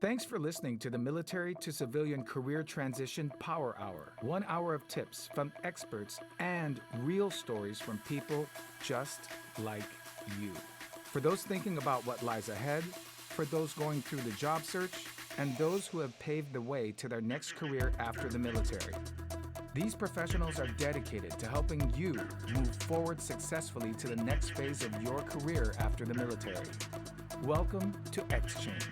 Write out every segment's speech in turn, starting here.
Thanks for listening to the Military to Civilian Career Transition Power Hour. 1 hour of tips from experts and real stories from people just like you. For those thinking about what lies ahead, for those going through the job search, and those who have paved the way to their next career after the military. These professionals are dedicated to helping you move forward successfully to the next phase of your career after the military. Welcome to Exchange.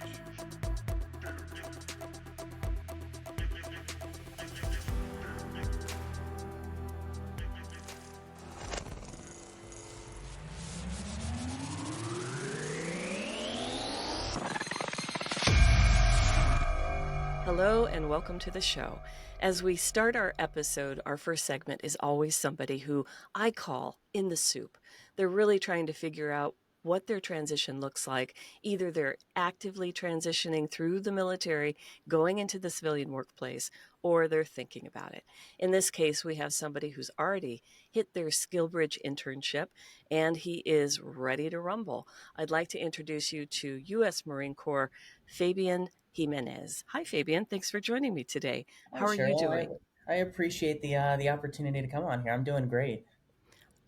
Hello and welcome to the show. As we start our episode, our first segment is always somebody who I call in the soup. They're really trying to figure out what their transition looks like. Either they're actively transitioning through the military, going into the civilian workplace, or they're thinking about it. In this case, we have somebody who's already hit their Skillbridge internship, and he is ready to rumble. I'd like to introduce you to U.S. Marine Corps Fabian Jimenez. Hi, Fabian. Thanks for joining me today. How are you doing? I appreciate the opportunity to come on here. I'm doing great.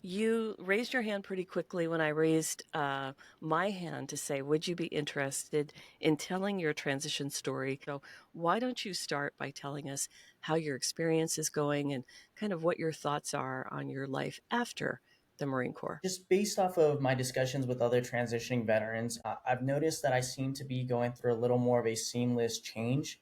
You raised your hand pretty quickly when I raised my hand to say, would you be interested in telling your transition story? So why don't you start by telling us how your experience is going and kind of what your thoughts are on your life after the Marine Corps? Just based off of my discussions with other transitioning veterans, I've noticed that I seem to be going through a little more of a seamless change.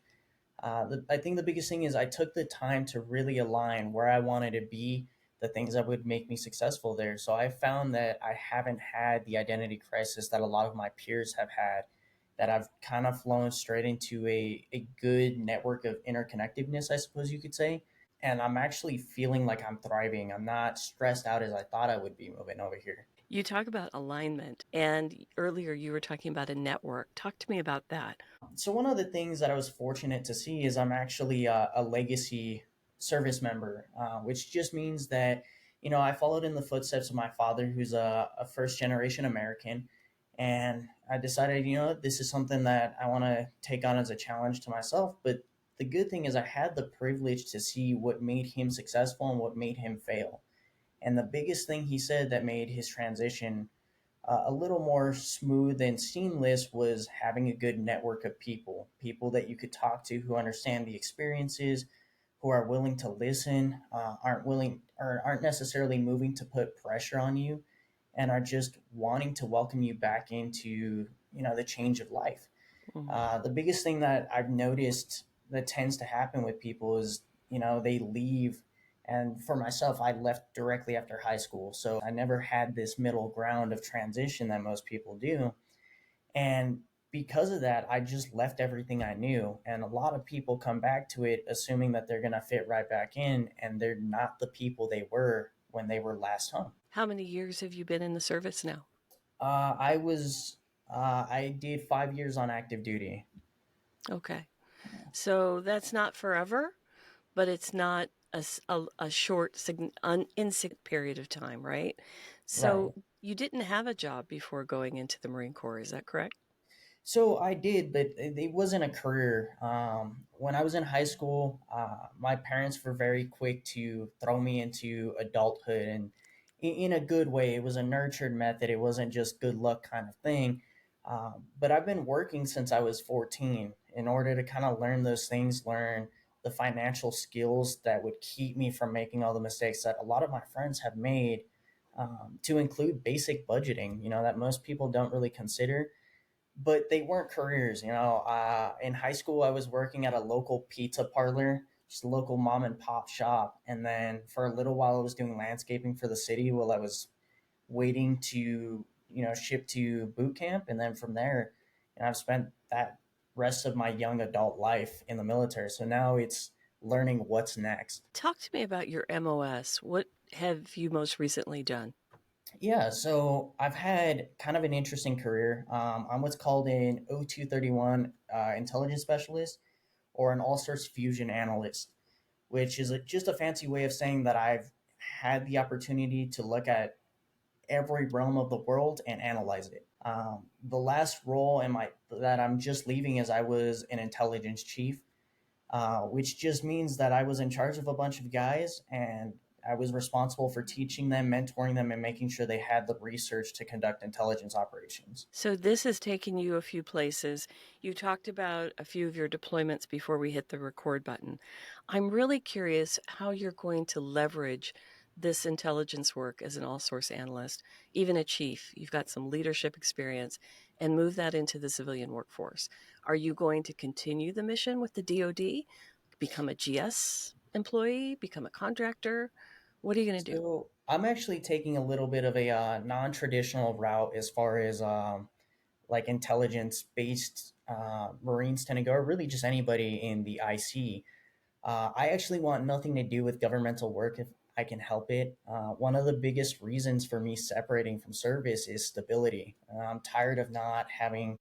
I think the biggest thing is I took the time to really align where I wanted to be, the things that would make me successful there. So I found that I haven't had the identity crisis that a lot of my peers have had, that I've kind of flown straight into a good network of interconnectedness, I suppose you could say. And I'm actually feeling like I'm thriving. I'm not stressed out as I thought I would be moving over here. You talk about alignment, and earlier you were talking about a network. Talk to me about that. So one of the things that I was fortunate to see is I'm actually a legacy service member, which just means that, I followed in the footsteps of my father, who's a first generation American. And I decided, this is something that I want to take on as a challenge to myself. But the good thing is I had the privilege to see what made him successful and what made him fail. And the biggest thing he said that made his transition a little more smooth and seamless was having a good network of people that you could talk to who understand the experiences, who are willing to listen, aren't necessarily moving to put pressure on you, and are just wanting to welcome you back into the change of life. The biggest thing that I've noticed that tends to happen with people is they leave. And for myself, I left directly after high school. So I never had this middle ground of transition that most people do. And because of that, I just left everything I knew. And a lot of people come back to it assuming that they're going to fit right back in, and they're not the people they were when they were last home. How many years have you been in the service now? I did 5 years on active duty. Okay. So that's not forever, but it's not a short, insignificant period of time, right? So Right. you didn't have a job before going into the Marine Corps, is that correct? So I did, but it wasn't a career. When I was in high school, my parents were very quick to throw me into adulthood, and in a good way. It was a nurtured method. It wasn't just good luck kind of thing. But I've been working since I was 14 in order to kind of learn those things, learn the financial skills that would keep me from making all the mistakes that a lot of my friends have made, to include basic budgeting, that most people don't really consider, but they weren't careers. In high school, I was working at a local pizza parlor, just a local mom and pop shop. And then for a little while, I was doing landscaping for the city while I was waiting to, ship to boot camp. And then from there, I've spent that rest of my young adult life in the military. So now it's learning what's next. Talk to me about your MOS. What have you most recently done? Yeah, so I've had kind of an interesting career. I'm what's called an O231 intelligence specialist, or an all source fusion analyst, which is just a fancy way of saying that I've had the opportunity to look at every realm of the world and analyze it. The last role that I'm just leaving is I was an intelligence chief, which just means that I was in charge of a bunch of guys and I was responsible for teaching them, mentoring them, and making sure they had the research to conduct intelligence operations. So this has taken you a few places. You talked about a few of your deployments before we hit the record button. I'm really curious how you're going to leverage this intelligence work as an all source analyst, even a chief. You've got some leadership experience, and move that into the civilian workforce. Are you going to continue the mission with the DoD, become a GS employee, become a contractor? What are you going to do? So I'm actually taking a little bit of a non-traditional route as far as like intelligence-based Marines tend to go, or really just anybody in the IC. I actually want nothing to do with governmental work if I can help it. One of the biggest reasons for me separating from service is stability. I'm tired of not having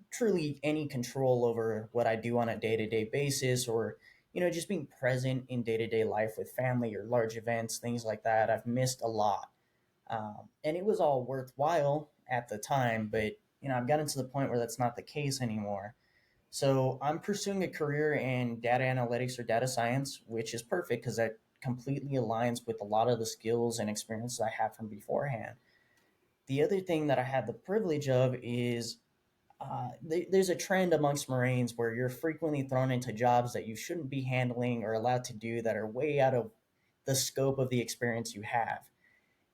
truly any control over what I do on a day-to-day basis, or just being present in day-to-day life with family or large events, things like that. I've missed a lot. And it was all worthwhile at the time, but I've gotten to the point where that's not the case anymore. So I'm pursuing a career in data analytics or data science, which is perfect because that completely aligns with a lot of the skills and experiences I have from beforehand. The other thing that I have the privilege of is there's a trend amongst Marines where you're frequently thrown into jobs that you shouldn't be handling or allowed to do that are way out of the scope of the experience you have.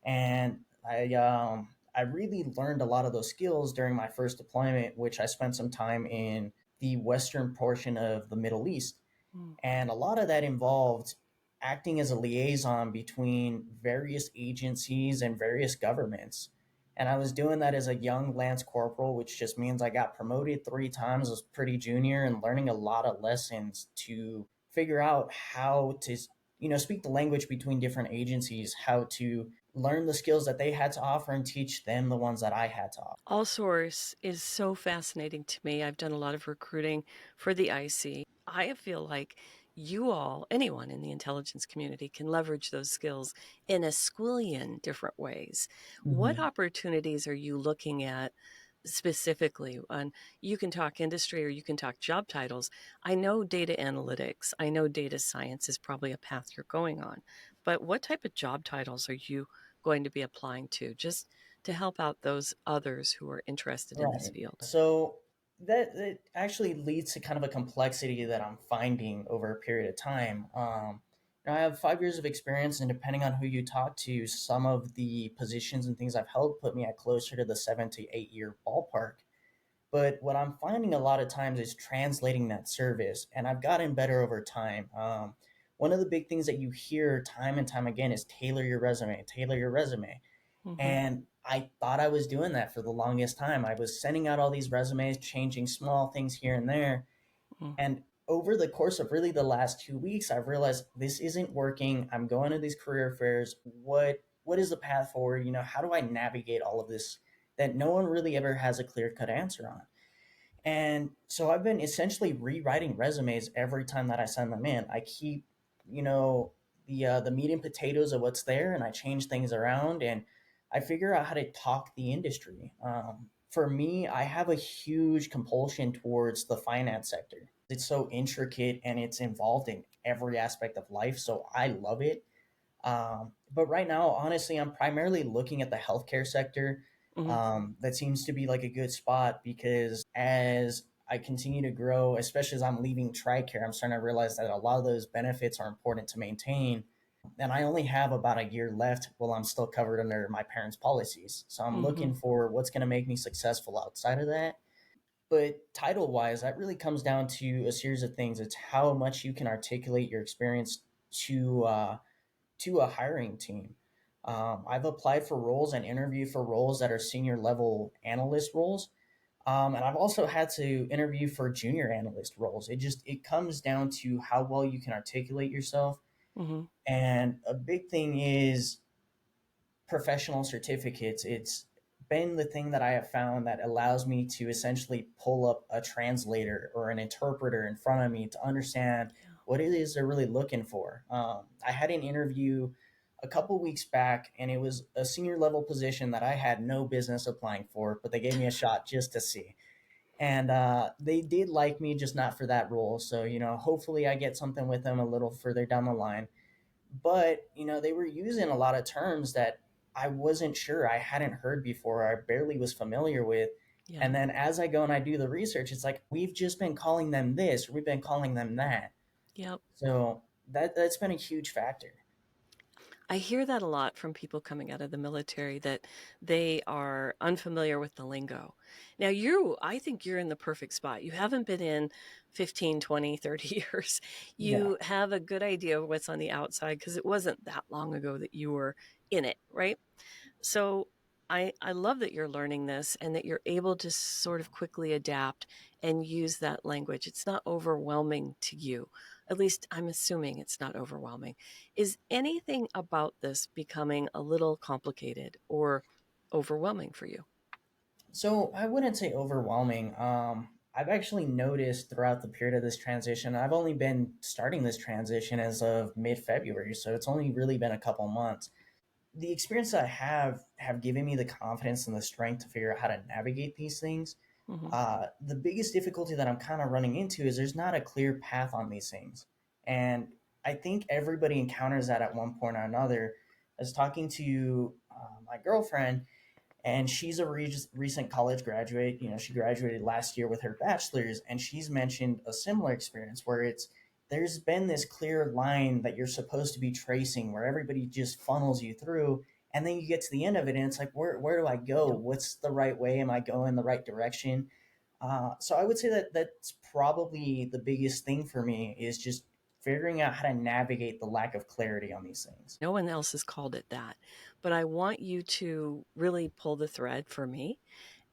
And I really learned a lot of those skills during my first deployment, which I spent some time in the western portion of the Middle East. Hmm. And a lot of that involved acting as a liaison between various agencies and various governments. And I was doing that as a young Lance Corporal, which just means I got promoted 3 times, was pretty junior, and learning a lot of lessons to figure out how to, speak the language between different agencies, how to learn the skills that they had to offer and teach them the ones that I had to offer. All source is so fascinating to me. I've done a lot of recruiting for the IC. I feel like you all, anyone in the intelligence community, can leverage those skills in a squillion different ways. What Mm-hmm. opportunities are you looking at specifically? On you can talk industry or you can talk job titles. I know data analytics, I know data science is probably a path you're going on, but what type of job titles are you going to be applying to? Just to help out those others who are interested in this Right. field. So that actually leads to kind of a complexity that I'm finding over a period of time. I have 5 years of experience, and depending on who you talk to, some of the positions and things I've held put me at closer to the 7 to 8 year ballpark. But what I'm finding a lot of times is translating that service, and I've gotten better over time. One of the big things that you hear time and time again is tailor your resume, tailor your resume. Mm-hmm. And I thought I was doing that for the longest time. I was sending out all these resumes, changing small things here and there. Mm-hmm. And over the course of really the last 2 weeks, I've realized this isn't working. I'm going to these career fairs. What is the path forward? How do I navigate all of this that no one really ever has a clear cut answer on? And so I've been essentially rewriting resumes every time that I send them in. I keep, the meat and potatoes of what's there, and I change things around, and I figure out how to talk the industry. For me, I have a huge compulsion towards the finance sector. It's so intricate and it's involved in every aspect of life, so I love it. But right now, honestly, I'm primarily looking at the healthcare sector. Mm-hmm. That seems to be like a good spot because as I continue to grow, especially as I'm leaving TRICARE, I'm starting to realize that a lot of those benefits are important to maintain. And I only have about a year left while I'm still covered under my parents' policies. So I'm Mm-hmm. looking for what's going to make me successful outside of that. But title wise, that really comes down to a series of things. It's how much you can articulate your experience to to a hiring team. I've applied for roles and interviewed for roles that are senior level analyst roles. And I've also had to interview for junior analyst roles. It comes down to how well you can articulate yourself. Mm-hmm. And a big thing is professional certificates. It's been the thing that I have found that allows me to essentially pull up a translator or an interpreter in front of me to understand what it is they're really looking for. I had an interview a couple weeks back, and it was a senior level position that I had no business applying for, but they gave me a shot just to see. And they did like me, just not for that role. So, hopefully I get something with them a little further down the line. But, they were using a lot of terms that I wasn't sure, I hadn't heard before, I barely was familiar with. Yeah. And then as I go and I do the research, it's like, we've just been calling them this, or we've been calling them that. Yep. So that's been a huge factor. I hear that a lot from people coming out of the military, that they are unfamiliar with the lingo. Now, I think you're in the perfect spot. You haven't been in 15, 20, 30 years. Yeah. You have a good idea of what's on the outside because it wasn't that long ago that you were in it, right? So I love that you're learning this and that you're able to sort of quickly adapt and use that language. It's not overwhelming to you. At least I'm assuming it's not overwhelming. Is anything about this becoming a little complicated or overwhelming for you? So I wouldn't say overwhelming. I've actually noticed throughout the period of this transition, I've only been starting this transition as of mid-February, so it's only really been a couple months. The experience that I have given me the confidence and the strength to figure out how to navigate these things. Mm-hmm. The biggest difficulty that I'm kind of running into is there's not a clear path on these things. And I think everybody encounters that at one point or another. I was talking to my girlfriend, and she's a recent college graduate. She graduated last year with her bachelor's, and she's mentioned a similar experience where there's been this clear line that you're supposed to be tracing, where everybody just funnels you through, and then you get to the end of it, and it's like, where do I go? Yep. What's the right way? Am I going the right direction? So I would say that that's probably the biggest thing for me, is just figuring out how to navigate the lack of clarity on these things. No one else has called it that, but I want you to really pull the thread for me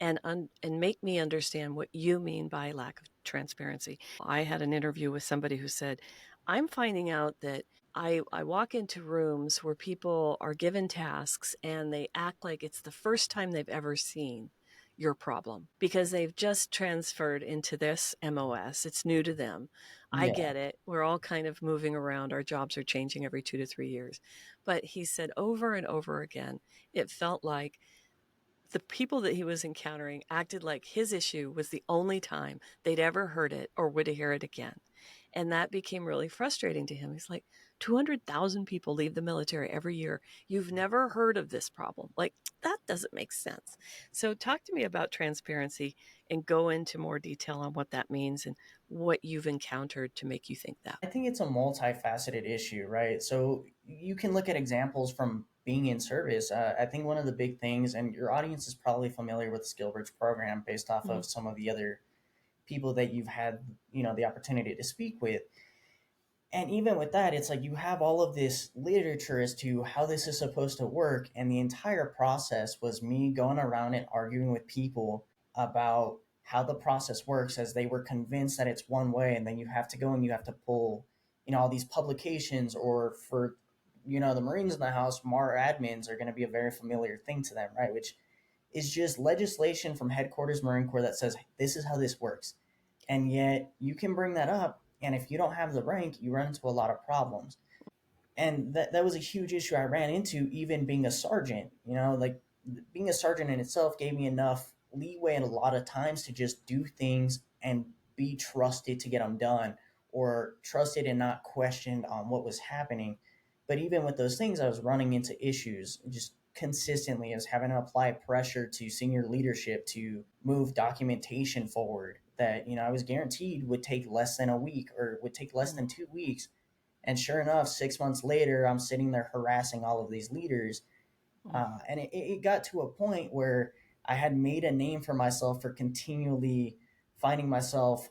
and make me understand what you mean by lack of transparency. I had an interview with somebody who said, I'm finding out that I walk into rooms where people are given tasks and they act like it's the first time they've ever seen your problem because they've just transferred into this MOS. It's new to them. I Yeah. get it. We're all kind of moving around. Our jobs are changing every 2 to 3 years. But he said over and over again, it felt like the people that he was encountering acted like his issue was the only time they'd ever heard it or would hear it again. And that became really frustrating to him. He's like, 200,000 people leave the military every year. You've never heard of this problem. Like, that doesn't make sense. So, talk to me about transparency and go into more detail on what that means and what you've encountered to make you think that. I think it's a multifaceted issue, right? So you can look at examples from being in service. I think one of the big things, and your audience is probably familiar with the Skillbridge program based off Mm-hmm. of some of the other people that you've had, the opportunity to speak with. And even with that, it's like you have all of this literature as to how this is supposed to work. And the entire process was me going around and arguing with people about how the process works, as they were convinced that it's one way. And then you have to go and you have to pull, all these publications, or for, the Marines in the house, MAR admins are going to be a very familiar thing to them, right? Which is just legislation from headquarters Marine Corps that says, this is how this works. And yet you can bring that up, and if you don't have the rank, you run into a lot of problems. And that was a huge issue I ran into, even being a sergeant. Like, being a sergeant in itself gave me enough leeway and a lot of times to just do things and be trusted to get them done, or trusted and not questioned on what was happening. But even with those things, I was running into issues just consistently. I was having to apply pressure to senior leadership to move documentation forward that, I was guaranteed would take less than a week, or would take less than 2 weeks. And sure enough, 6 months later, I'm sitting there harassing all of these leaders. And it got to a point where I had made a name for myself for continually finding myself,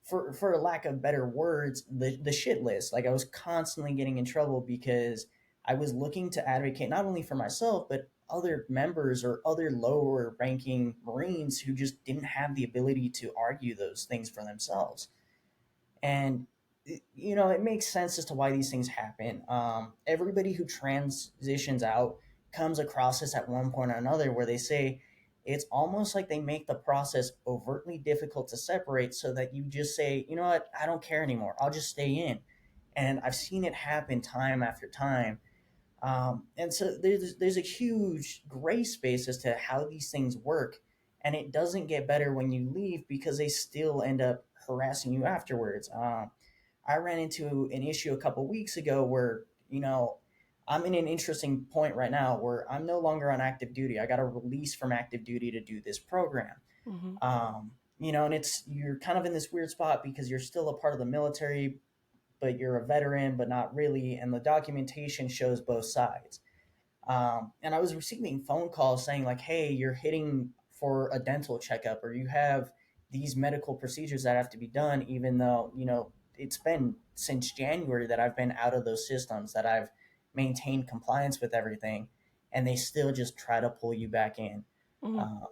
for lack of better words, the shit list. Like, I was constantly getting in trouble because I was looking to advocate not only for myself, but other members or other lower ranking Marines who just didn't have the ability to argue those things for themselves. And it makes sense as to why these things happen. Everybody who transitions out comes across this at one point or another, where they say it's almost like they make the process overtly difficult to separate, so that you just say, you know what, I don't care anymore, I'll just stay in. And I've seen it happen time after time. And so there's a huge gray space as to how these things work. And it doesn't get better when you leave because they still end up harassing you afterwards. I ran into an issue a couple weeks ago where, I'm in an interesting point right now where I'm no longer on active duty. I got a release from active duty to do this program. Mm-hmm. And you're kind of in this weird spot because you're still a part of the military, but you're a veteran, but not really. And the documentation shows both sides. And I was receiving phone calls saying like, hey, you're hitting for a dental checkup, or you have these medical procedures that have to be done, even though, it's been since January that I've been out of those systems, that I've maintained compliance with everything, and they still just try to pull you back in. Mm-hmm.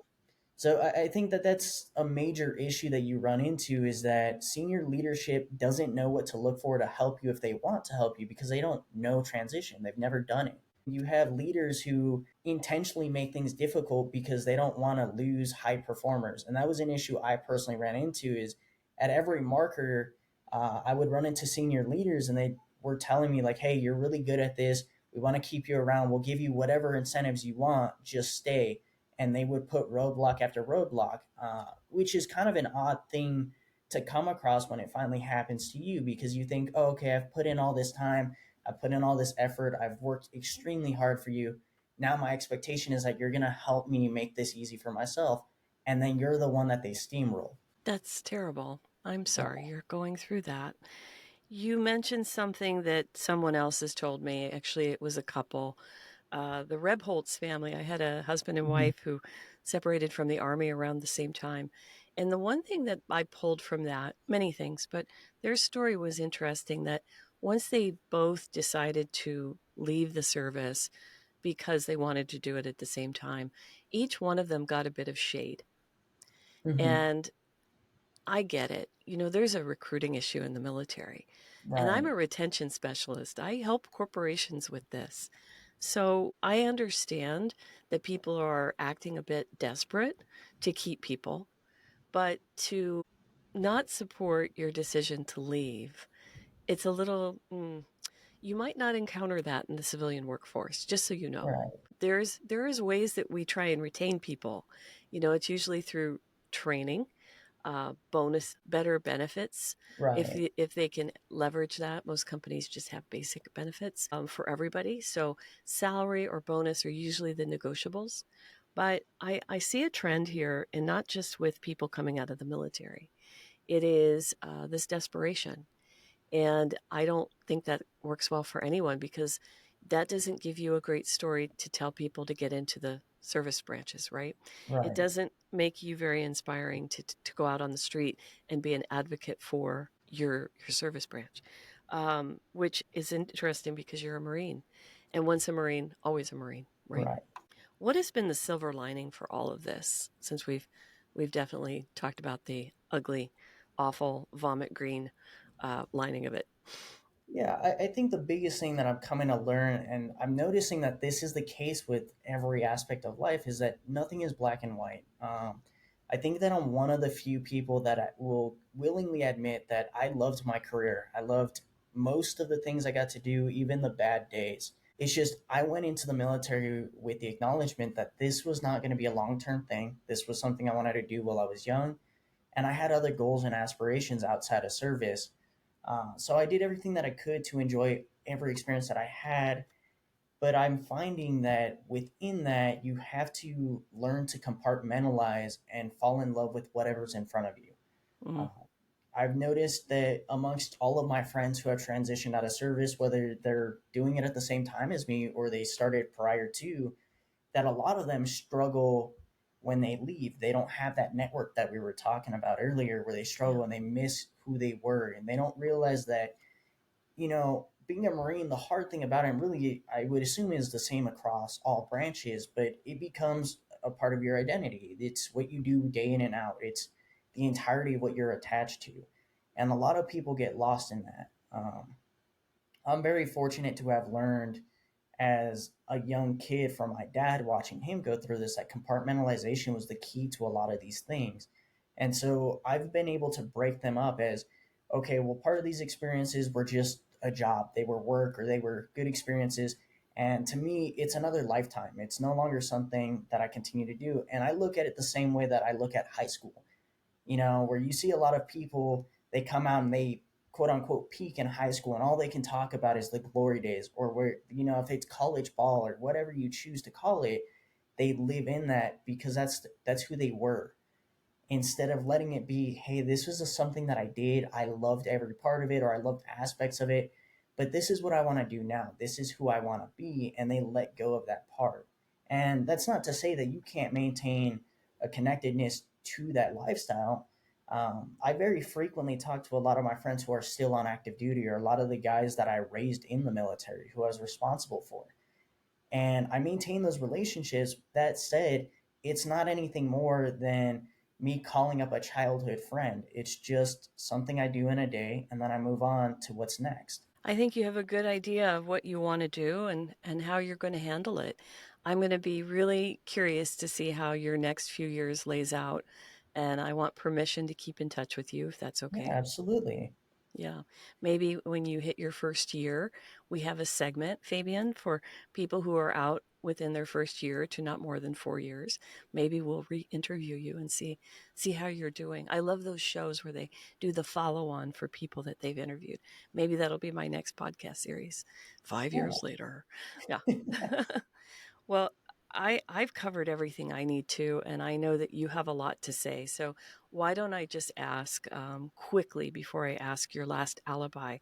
So I think that that's a major issue that you run into, is that senior leadership doesn't know what to look for to help you if they want to help you, because they don't know transition. They've never done it. You have leaders who intentionally make things difficult because they don't want to lose high performers. And that was an issue I personally ran into, is at every marker, I would run into senior leaders and they were telling me like, hey, you're really good at this. We want to keep you around. We'll give you whatever incentives you want. Just stay. And they would put roadblock after roadblock, which is kind of an odd thing to come across when it finally happens to you, because you think, oh, okay, I've put in all this time, I've put in all this effort, I've worked extremely hard for you. Now my expectation is that you're going to help me make this easy for myself. And then you're the one that they steamroll. That's terrible. I'm sorry you're going through that. You mentioned something that someone else has told me. Actually, it was a couple. The Rebholz family. I had a husband and wife who separated from the Army around the same time. And the one thing that I pulled from that, many things, but their story was interesting, that once they both decided to leave the service because they wanted to do it at the same time, each one of them got a bit of shade. Mm-hmm. And I get it. There's a recruiting issue in the military. Right. And I'm a retention specialist. I help corporations with this. So I understand that people are acting a bit desperate to keep people, but to not support your decision to leave, it's a little, you might not encounter that in the civilian workforce, just so you know. Right. There is ways that we try and retain people. It's usually through training, bonus, better benefits. Right. If they can leverage that, most companies just have basic benefits for everybody. So salary or bonus are usually the negotiables. But I see a trend here, and not just with people coming out of the military. It is this desperation. And I don't think that works well for anyone, because that doesn't give you a great story to tell people to get into the service branches, right? Right. It doesn't make you very inspiring to go out on the street and be an advocate for your service branch, which is interesting because you're a Marine. And once a Marine, always a Marine, right? Right. What has been the silver lining for all of this, since we've definitely talked about the ugly, awful, vomit green lining of it? Yeah, I think the biggest thing that I'm coming to learn, and I'm noticing that this is the case with every aspect of life, is that nothing is black and white. I think that I'm one of the few people that I will willingly admit that I loved my career. I loved most of the things I got to do, even the bad days. It's just I went into the military with the acknowledgement that this was not going to be a long term thing. This was something I wanted to do while I was young, and I had other goals and aspirations outside of service. So I did everything that I could to enjoy every experience that I had. But I'm finding that within that, you have to learn to compartmentalize and fall in love with whatever's in front of you. Mm. Uh, I've noticed that amongst all of my friends who have transitioned out of service, whether they're doing it at the same time as me or they started prior to, that a lot of them struggle when they leave. They don't have that network that we were talking about earlier, where they struggle and they miss who they were. And they don't realize that, being a Marine, the hard thing about it, and really, I would assume is the same across all branches, but it becomes a part of your identity. It's what you do day in and out. It's the entirety of what you're attached to. And a lot of people get lost in that. I'm very fortunate to have learned as a young kid from my dad, watching him go through this, that compartmentalization was the key to a lot of these things. And so I've been able to break them up as, okay, well, part of these experiences were just a job. They were work or they were good experiences. And to me, it's another lifetime. It's no longer something that I continue to do. And I look at it the same way that I look at high school, where you see a lot of people, they come out and they quote unquote peak in high school and all they can talk about is the glory days, or where, if it's college ball or whatever you choose to call it, they live in that because that's who they were, instead of letting it be, hey, this was something that I did. I loved every part of it, or I loved aspects of it, but this is what I want to do now. This is who I want to be. And they let go of that part. And that's not to say that you can't maintain a connectedness to that lifestyle. I very frequently talk to a lot of my friends who are still on active duty, or a lot of the guys that I raised in the military who I was responsible for. And I maintain those relationships. That said, it's not anything more than me calling up a childhood friend. It's just something I do in a day, and then I move on to what's next. I think you have a good idea of what you want to do and how you're going to handle it. I'm going to be really curious to see how your next few years lays out, and I want permission to keep in touch with you if that's Yeah, okay. absolutely. Yeah. Maybe when you hit your first year, we have a segment, Fabian, for people who are out within their first year to not more than 4 years. Maybe we'll re-interview you and see how you're doing. I love those shows where they do the follow-on for people that they've interviewed. Maybe that'll be my next podcast series. 5 years later. Yeah. Well, I've covered everything I need to, and I know that you have a lot to say. So why don't I just ask quickly before I ask your last alibi,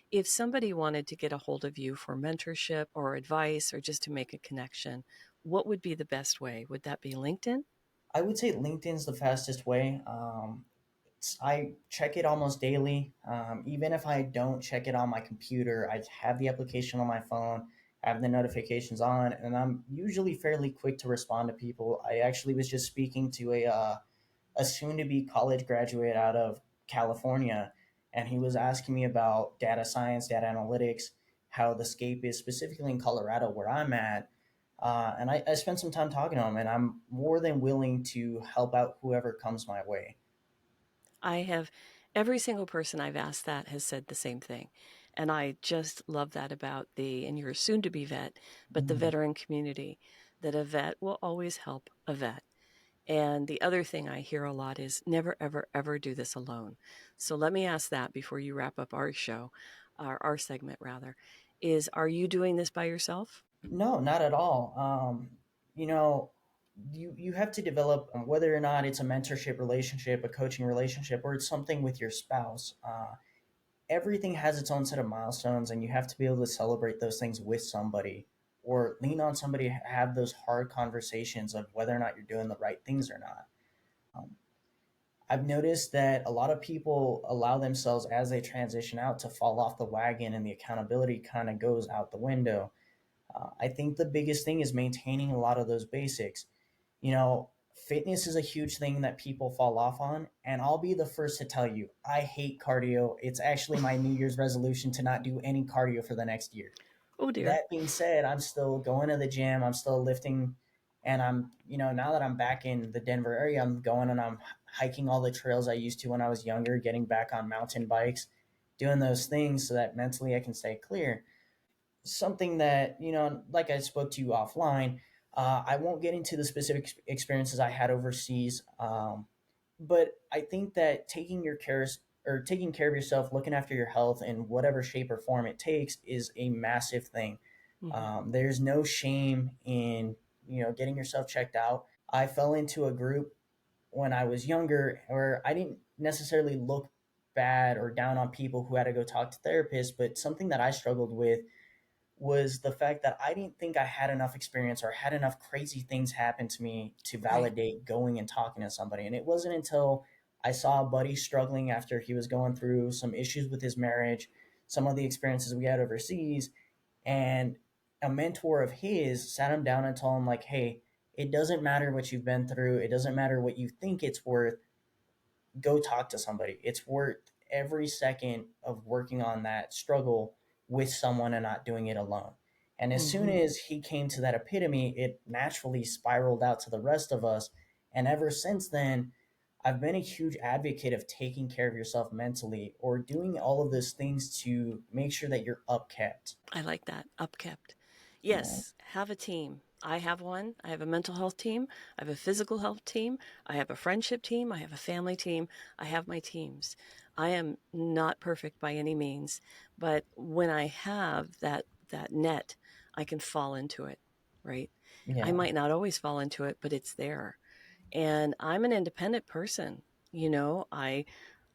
if somebody wanted to get a hold of you for mentorship or advice or just to make a connection, what would be the best way? Would that be LinkedIn? I would say LinkedIn's the fastest way. I check it almost daily. Even if I don't check it on my computer, I have the application on my phone, have the notifications on, and I'm usually fairly quick to respond to people. I actually was just speaking to a soon to be college graduate out of California, and he was asking me about data science, data analytics, how the scape is specifically in Colorado, where I'm at. And I spent some time talking to him, and I'm more than willing to help out whoever comes my way. I have every single person I've asked that has said the same thing. And I just love that about and you're soon to be vet, but the Mm. veteran community, that a vet will always help a vet. And the other thing I hear a lot is never, ever, ever do this alone. So let me ask that before you wrap up our show, our segment rather, is are you doing this by yourself? No, not at all. You know, you have to develop, whether or not it's a mentorship relationship, a coaching relationship, or it's something with your spouse. Everything has its own set of milestones, and you have to be able to celebrate those things with somebody, or lean on somebody to have those hard conversations of whether or not you're doing the right things or not. Um, I've noticed that a lot of people allow themselves, as they transition out, to fall off the wagon, and the accountability kind of goes out the window. I think the biggest thing is maintaining a lot of those basics. You know, Fitness is a huge thing that people fall off on. And I'll be the first to tell you, I hate cardio. It's actually my New Year's resolution to not do any cardio for the next year. Oh dear. That being said, I'm still going to the gym. I'm still lifting. And now that I'm back in the Denver area, I'm going and I'm hiking all the trails I used to when I was younger, getting back on mountain bikes, doing those things so that mentally I can stay clear. Something that, like I spoke to you offline, I won't get into the specific experiences I had overseas, but I think that taking care of yourself, looking after your health in whatever shape or form it takes, is a massive thing. Hmm. There's no shame in getting yourself checked out. I fell into a group when I was younger where I didn't necessarily look bad or down on people who had to go talk to therapists, but something that I struggled with was the fact that I didn't think I had enough experience or had enough crazy things happen to me to Right. validate going and talking to somebody. And it wasn't until I saw a buddy struggling after he was going through some issues with his marriage, some of the experiences we had overseas, and a mentor of his sat him down and told him, like, hey, it doesn't matter what you've been through. It doesn't matter what you think it's worth. Go talk to somebody. It's worth every second of working on that struggle with someone and not doing it alone. And as soon Hmm. as he came to that epitome, it naturally spiraled out to the rest of us. And ever since then, I've been a huge advocate of taking care of yourself mentally or doing all of those things to make sure that you're upkept. I like that. Upkept. Yeah. Yes, have a team. I have one. I have a mental health team. I have a physical health team. I have a friendship team. I have a family team. I have my teams. I am not perfect by any means, but when I have that net, I can fall into it, right? I Yeah. might not always fall into it, but it's there. And I'm an independent person.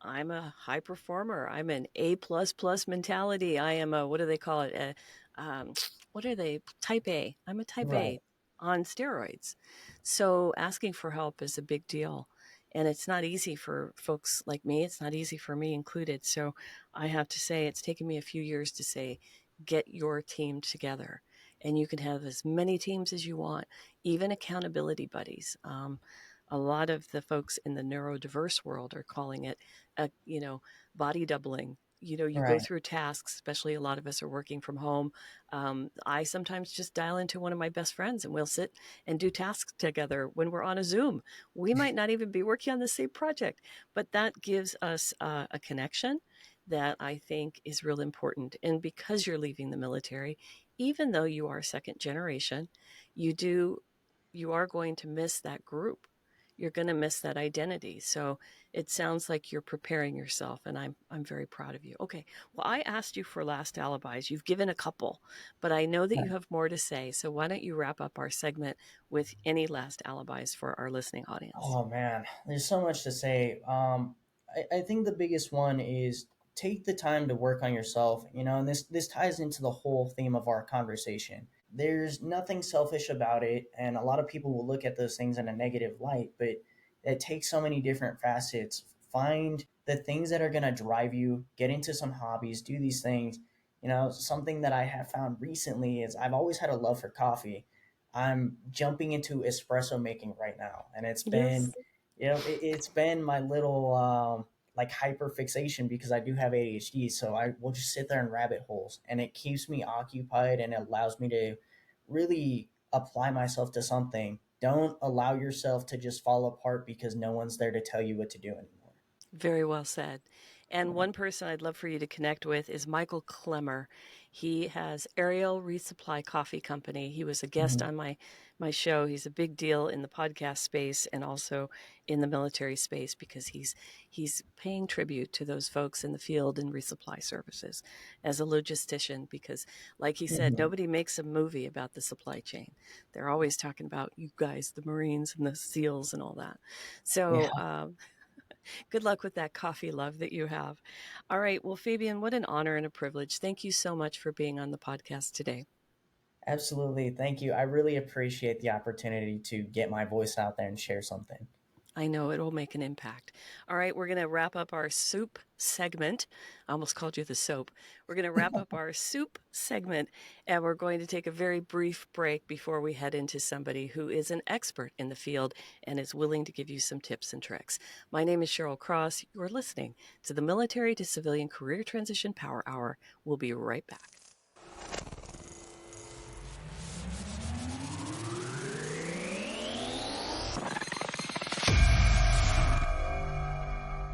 I'm a high performer. I'm an A plus plus mentality. I am a, what do they call it? What are they? Type A. I'm a type Right. A on steroids. So asking for help is a big deal. And it's not easy for folks like me. It's not easy for me included. So I have to say, it's taken me a few years to say, get your team together. And you can have as many teams as you want, even accountability buddies. A lot of the folks in the neurodiverse world are calling it, body doubling. You go Right. through tasks, especially a lot of us are working from home. I sometimes just dial into one of my best friends and we'll sit and do tasks together when we're on a Zoom. We might not even be working on the same project, but that gives us a connection that I think is real important. And because you're leaving the military, even though you are second generation, you do you are going to miss that group. You're going to miss that identity. So it sounds like you're preparing yourself, and I'm very proud of you. Okay, well, I asked you for last alibis. You've given a couple, but I know that you Right. have more to say. So why don't you wrap up our segment with any last alibis for our listening audience? Oh man, there's so much to say. I think the biggest one is take the time to work on yourself. And this ties into the whole theme of our conversation. There's nothing selfish about it, and a lot of people will look at those things in a negative light, but it takes so many different facets. Find the things that are gonna drive you. Get into some hobbies. Do these things. Something that I have found recently is I've always had a love for coffee. I'm jumping into espresso making right now, and it's been, Yes. it's been my little like hyper fixation because I do have ADHD. So I will just sit there in rabbit holes, and it keeps me occupied and it allows me to really apply myself to something. Don't allow yourself to just fall apart because no one's there to tell you what to do anymore. Very well said. And one person I'd love for you to connect with is Michael Klemmer. He has Ariel Resupply Coffee Company. He was a guest Mhm. on my show. He's a big deal in the podcast space and also in the military space because he's paying tribute to those folks in the field and resupply services as a logistician because like he said, Mhm. nobody makes a movie about the supply chain. They're always talking about you guys, the Marines and the SEALs and all that. Yeah, So good luck with that coffee love that you have. All right. Well, Fabian, what an honor and a privilege. Thank you so much for being on the podcast today. absolutely. Thank you. I really appreciate the opportunity to get my voice out there and share something. I know it will make an impact. All right, we're going to wrap up our soup segment. I almost called you the soap. We're going to wrap up our soup segment, and we're going to take a very brief break before we head into somebody who is an expert in the field and is willing to give you some tips and tricks. My name is Cheryl Cross. You're listening to the Military to Civilian Career Transition Power Hour. We'll be right back.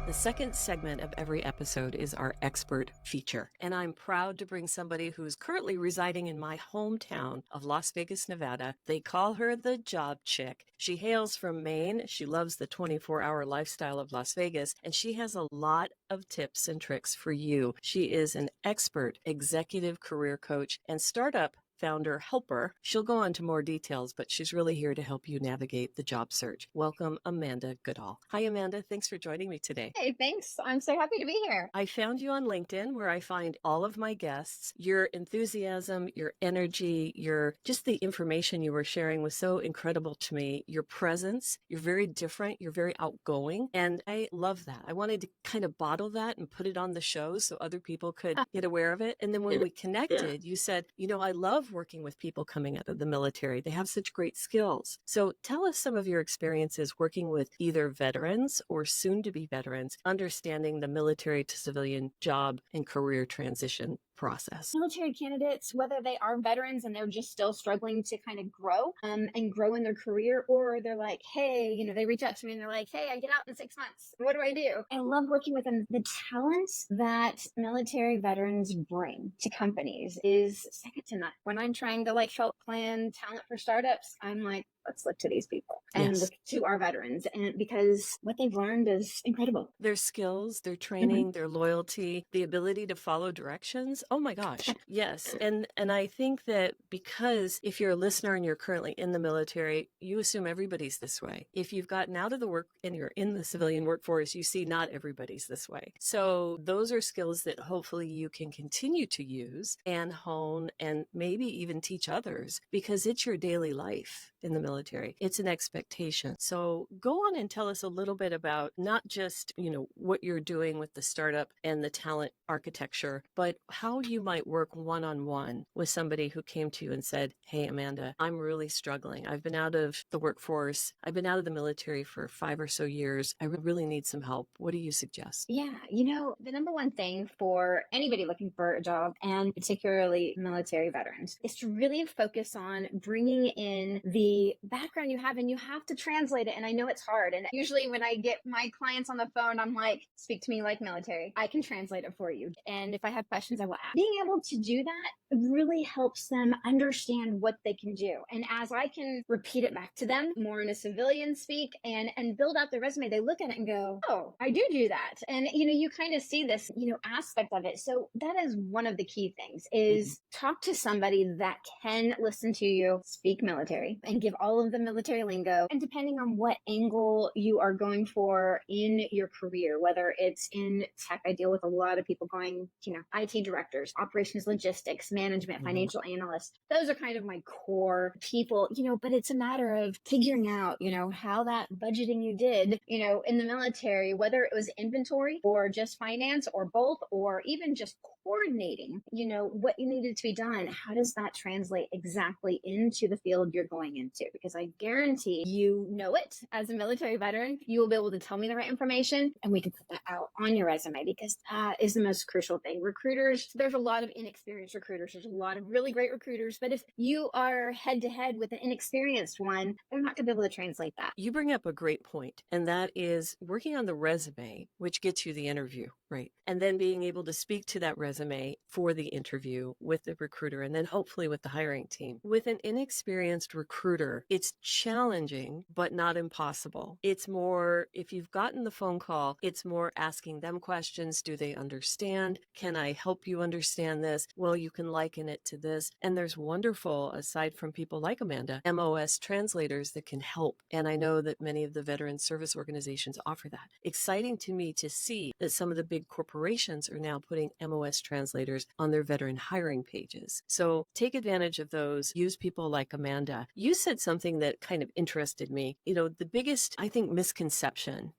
The second segment of every episode is our expert feature, and I'm proud to bring somebody who's currently residing in my hometown of Las Vegas, Nevada. They call her the Job Chick. She hails from Maine. She loves the 24-hour lifestyle of Las Vegas, and she has a lot of tips and tricks for you. She is an expert executive career coach and startup founder helper. She'll go on to more details, but she's really here to help you navigate the job search. Welcome, Amanda Goodall. Hi, Amanda. Thanks for joining me today. Hey, thanks. I'm so happy to be here. I found you on LinkedIn where I find all of my guests. Your enthusiasm, your energy, your just the information you were sharing was so incredible to me. Your presence, you're very different, you're very outgoing, and I love that. I wanted to kind of bottle that and put it on the show so other people could get aware of it. And then when we connected, you said, I love working with people coming out of the military. They have such great skills. So tell us some of your experiences working with either veterans or soon to be veterans, understanding the military to civilian job and career transition process? Military candidates, whether they are veterans and they're just still struggling to kind of grow and grow in their career, or they're like, hey, they reach out to me and they're like, hey, I get out in 6 months. What do I do? I love working with them. The talents that military veterans bring to companies is second to none. When I'm trying to help plan talent for startups, I'm like, let's look to these people and Yes. look to our veterans, and because what they've learned is incredible. Their skills, their training, their loyalty, the ability to follow directions. Oh my gosh. Yes. And I think that because if you're a listener and you're currently in the military, you assume everybody's this way. If you've gotten out of the work and you're in the civilian workforce, you see not everybody's this way. So those are skills that hopefully you can continue to use and hone and maybe even teach others, because it's your daily life in the military. It's an expectation. So go on and tell us a little bit about not just, what you're doing with the startup and the talent architecture, but how you might work one-on-one with somebody who came to you and said, hey, Amanda, I'm really struggling. I've been out of the workforce. I've been out of the military for 5 or so years. I really need some help. What do you suggest? Yeah, the number one thing for anybody looking for a job, and particularly military veterans, is to really focus on bringing in the background you have, and you have to translate it. And I know it's hard. And usually when I get my clients on the phone, I'm like, speak to me like military. I can translate it for you. And if I have questions, I will ask. Being able to do that really helps them understand what they can do. And as I can repeat it back to them more in a civilian speak and build out their resume, they look at it and go, oh, I do that. And, you kind of see this, aspect of it. So that is one of the key things is talk to somebody that can listen to you, speak military, and give all of the military lingo. And depending on what angle you are going for in your career, whether it's in tech, I deal with a lot of people going, IT directors, operations, logistics, management, financial analysts. Those are kind of my core people, but it's a matter of figuring out, how that budgeting you did, in the military, whether it was inventory or just finance or both, or even just coordinating, what you needed to be done. How does that translate exactly into the field you're going into? Because I guarantee you know it as a military veteran, you will be able to tell me the right information and we can put that out on your resume, because that is the most crucial thing. Recruiters, there's a lot of inexperienced recruiters. There's a lot of really great recruiters, but if you are head to head with an inexperienced one, they're not going to be able to translate that. You bring up a great point, and that is working on the resume, which gets you the interview, right? And then being able to speak to that resume for the interview with the recruiter, and then hopefully with the hiring team. With an inexperienced recruiter, it's challenging, but not impossible. It's more, if you've gotten the phone call, it's more asking them questions. Do they understand? Can I help you understand this? Well, you can liken it to this. And there's wonderful, aside from people like Amanda, MOS translators that can help. And I know that many of the veteran service organizations offer that. Exciting to me to see that some of the big corporations are now putting MOS translators on their veteran hiring pages. So take advantage of those. Use people like Amanda. You said something that kind of interested me. The biggest, I think, misconception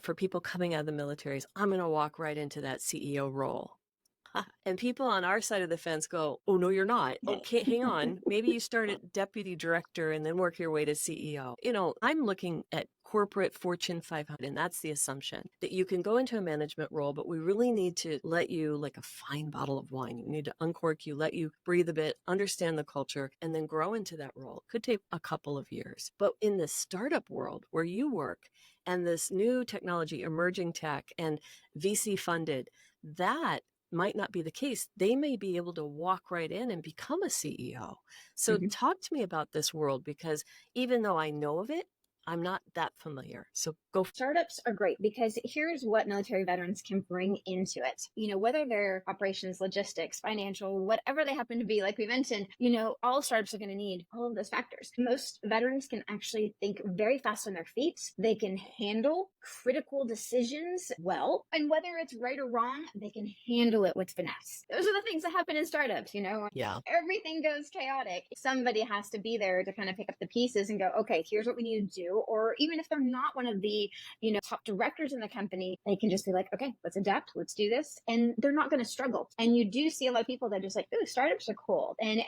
for people coming out of the military is, I'm going to walk right into that CEO role. And people on our side of the fence go, oh, no, you're not. Okay, hang on. Maybe you start at deputy director and then work your way to CEO. I'm looking at corporate Fortune 500, and that's the assumption that you can go into a management role, but we really need to let you, like a fine bottle of wine, you need to uncork you, let you breathe a bit, understand the culture, and then grow into that role. It could take a couple of years. But in the startup world where you work, and this new technology, emerging tech, and VC funded, that might not be the case. They may be able to walk right in and become a CEO. So talk to me about this world, because even though I know of it, I'm not that familiar. So go. Startups are great because here's what military veterans can bring into it. Whether they're operations, logistics, financial, whatever they happen to be, like we mentioned, all startups are going to need all of those factors. Most veterans can actually think very fast on their feet. They can handle critical decisions well. And whether it's right or wrong, they can handle it with finesse. Those are the things that happen in startups, Yeah. Everything goes chaotic. Somebody has to be there to kind of pick up the pieces and go, okay, here's what we need to do. do, or even if they're not one of the, top directors in the company, they can just be like, okay, let's adapt, let's do this. And they're not going to struggle. And you do see a lot of people that are just like, oh, startups are cool. And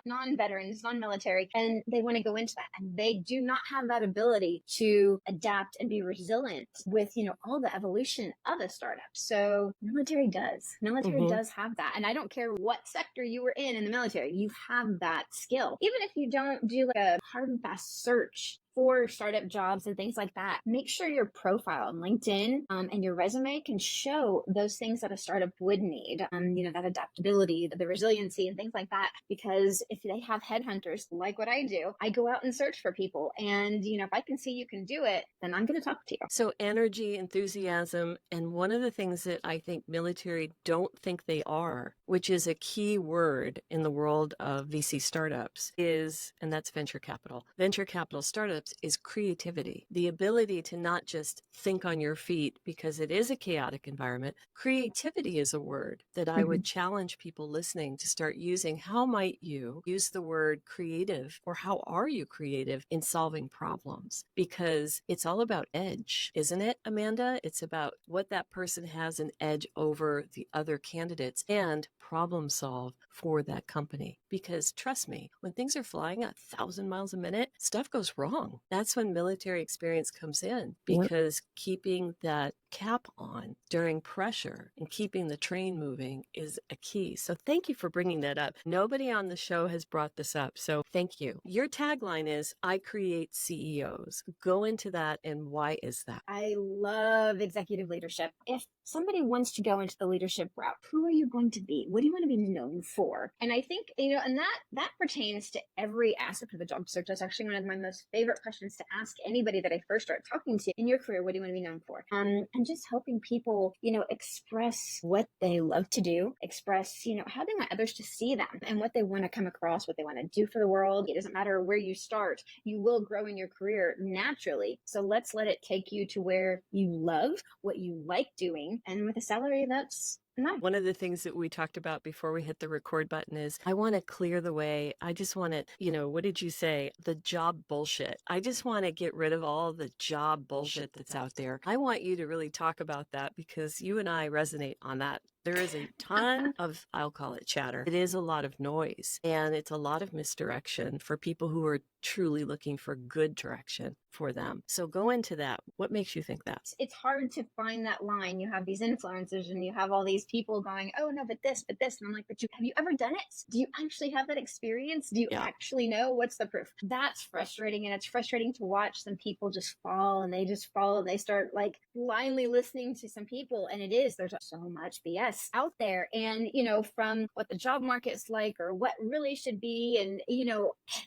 non-veterans, non-military, and they want to go into that. And they do not have that ability to adapt and be resilient with, all the evolution of a startup. So military does. Military does have that. And I don't care what sector you were in the military, you have that skill. Even if you don't do like a hard and fast search for startup jobs and things like that, make sure your profile on LinkedIn and your resume can show those things that a startup would need. That adaptability, the resiliency, and things like that. Because if they have headhunters like what I do, I go out and search for people. And if I can see you can do it, then I'm going to talk to you. So energy, enthusiasm, and one of the things that I think military don't think they are, which is a key word in the world of VC startups, and that's venture capital. Venture capital startups is creativity, the ability to not just think on your feet because it is a chaotic environment. Creativity is a word that I would challenge people listening to start using. How might you use the word creative, or how are you creative in solving problems? Because it's all about edge, isn't it, Amanda? It's about what that person has an edge over the other candidates and problem solve for that company. Because trust me, when things are flying at 1,000 miles a minute, stuff goes wrong. That's when military experience comes in, because keeping that cap on during pressure and keeping the train moving is a key. So thank you for bringing that up. Nobody on the show has brought this up, so thank you. Your tagline is, I create CEOs. Go into that, and why is that? I love executive leadership. If somebody wants to go into the leadership route, who are you going to be? What do you want to be known for? And I think, and that pertains to every aspect of the job search. That's actually one of my most favorite questions to ask anybody that I first start talking to. In your career, what do you want to be known for? And just helping people, express what they love to do, express, how they want others to see them and what they want to come across, what they want to do for the world. It doesn't matter where you start, you will grow in your career naturally. So let's let it take you to where you love what you like doing, and with a salary that's nice. One of the things that we talked about before we hit the record button is, I want to clear the way. I just want to, what did you say? The job bullshit. I just want to get rid of all the job bullshit that's out there. I want you to really talk about that, because you and I resonate on that. There is a ton of, I'll call it chatter. It is a lot of noise, and it's a lot of misdirection for people who are truly looking for good direction for them. So go into that. What makes you think that? It's hard to find that line. You have these influencers and you have all these people going, oh no, but this. And I'm like, have you ever done it? Do you actually have that experience? Do you actually know? What's the proof? That's frustrating. And it's frustrating to watch some people just fall, and they just fall, and they start like blindly listening to some people. And there's so much BS out there. And, from what the job market's like, or what really should be. And,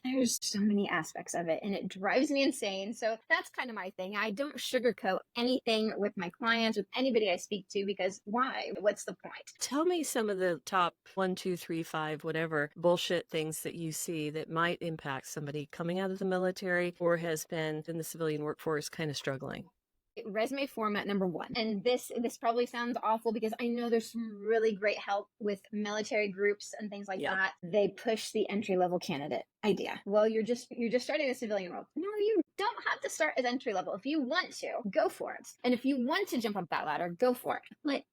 there's so many aspects of it, and it drives me insane. So that's kind of my thing. I don't sugarcoat anything with my clients, with anybody I speak to, because why? What's the point? Tell me some of the top 1, 2, 3, 5, whatever bullshit things that you see that might impact somebody coming out of the military or has been in the civilian workforce kind of struggling. Resume format number one. And this probably sounds awful, because I know there's some really great help with military groups and things like that. They push the entry-level candidate idea. Well, you're just starting the civilian world. No, you don't have to start as entry level. If you want to, go for it. And if you want to jump up that ladder, go for it. But,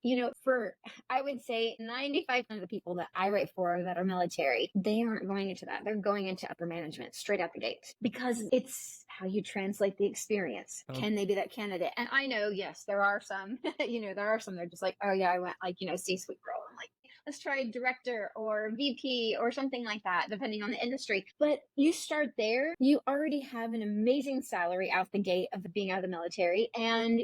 I would say 95% of the people that I write for that are military, they aren't going into that. They're going into upper management straight out the gate, because it's how you translate the experience. Can they be that candidate? And I know, yes, there are some, they're just like, oh yeah, I went C-suite role. I'm like, let's try director or VP or something like that, depending on the industry. But you start there, you already have an amazing salary out the gate of being out of the military. And,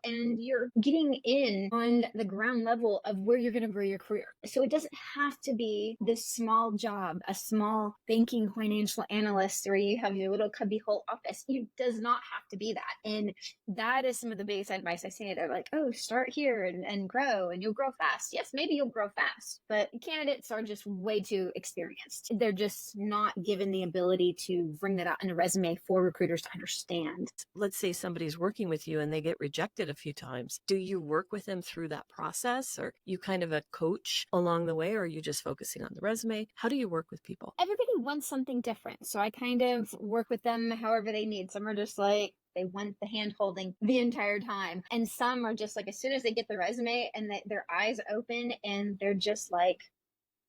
and you're getting in on the ground level of where you're going to grow your career. So it doesn't have to be this small job, a small banking financial analyst where you have your little cubbyhole office. It does not have to be that. And that is some of the biggest advice I say. They're like, oh, start here and grow, and you'll grow fast. Yes, maybe you'll grow fast. Yes, but candidates are just way too experienced. They're just not given the ability to bring that out in a resume for recruiters to understand. Let's say somebody's working with you and they get rejected a few times. Do you work with them through that process, or you kind of a coach along the way, or are you just focusing on the resume? How do you work with people? Everybody wants something different. So I kind of work with them however they need. Some are just like, they want the hand holding the entire time. And some are just like, as soon as they get the resume and their eyes open and they're just like,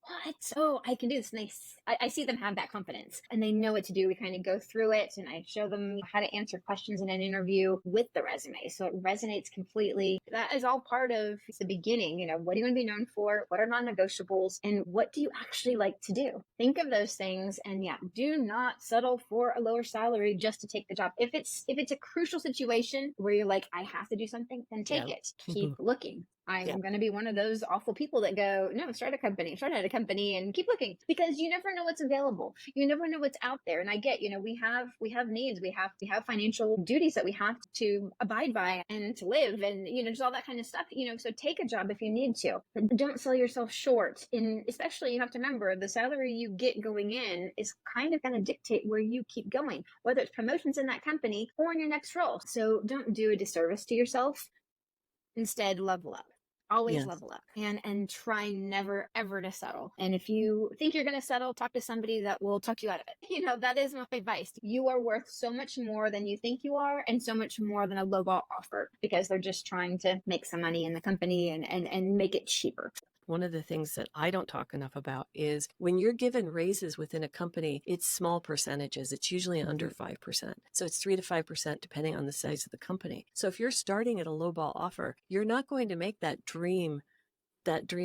what? Oh, I can do this. And I see them have that confidence and they know what to do. We kind of go through it and I show them how to answer questions in an interview with the resume. So it resonates completely. That is all part of the beginning. What do you want to be known for? What are non-negotiables? And what do you actually like to do? Think of those things. And do not settle for a lower salary just to take the job. If it's a crucial situation where you're like, I have to do something, then take it. Keep looking. I'm going to be one of those awful people that go, no, start at a company and keep looking, because you never know what's available. You never know what's out there. And I get, we have needs, we have financial duties that we have to abide by and to live and, just all that kind of stuff, so take a job if you need to, but don't sell yourself short. And especially you have to remember the salary you get going in is kind of going to dictate where you keep going, whether it's promotions in that company or in your next role. So don't do a disservice to yourself. Instead, level up. Always level up and try never, ever to settle. And if you think you're going to settle, talk to somebody that will talk you out of it. That is my advice. You are worth so much more than you think you are, and so much more than a lowball offer, because they're just trying to make some money in the company and make it cheaper. One of the things that I don't talk enough about is when you're given raises within a company, it's small percentages. It's usually under 5%. So it's 3 to 5% depending on the size of the company. So if you're starting at a lowball offer, you're not going to make that dream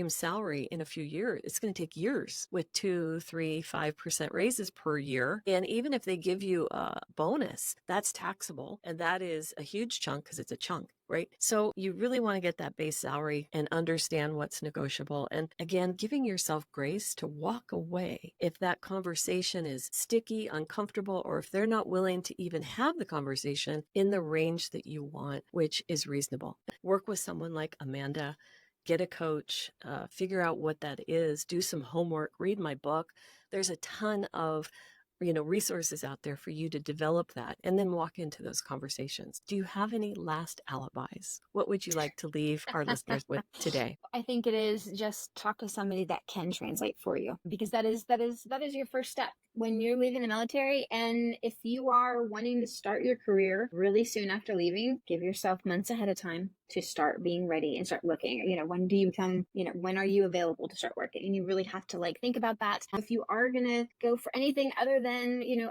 salary in a few years. It's going to take years with 2, 3, 5% raises per year. And even if they give you a bonus, that's taxable. And that is a huge chunk because it's a chunk, right? So you really want to get that base salary and understand what's negotiable. And again, giving yourself grace to walk away if that conversation is sticky, uncomfortable, or if they're not willing to even have the conversation in the range that you want, which is reasonable. Work with someone like Amanda. Get a coach, figure out what that is, do some homework, read my book. There's a ton of, resources out there for you to develop that and then walk into those conversations. Do you have any last alibis? What would you like to leave our listeners with today? I think it is just talk to somebody that can translate for you, because that is your first step when you're leaving the military. And if you are wanting to start your career really soon after leaving, give yourself months ahead of time to start being ready and start looking. When do you become, when are you available to start working? And you really have to think about that. If you are going to go for anything other than,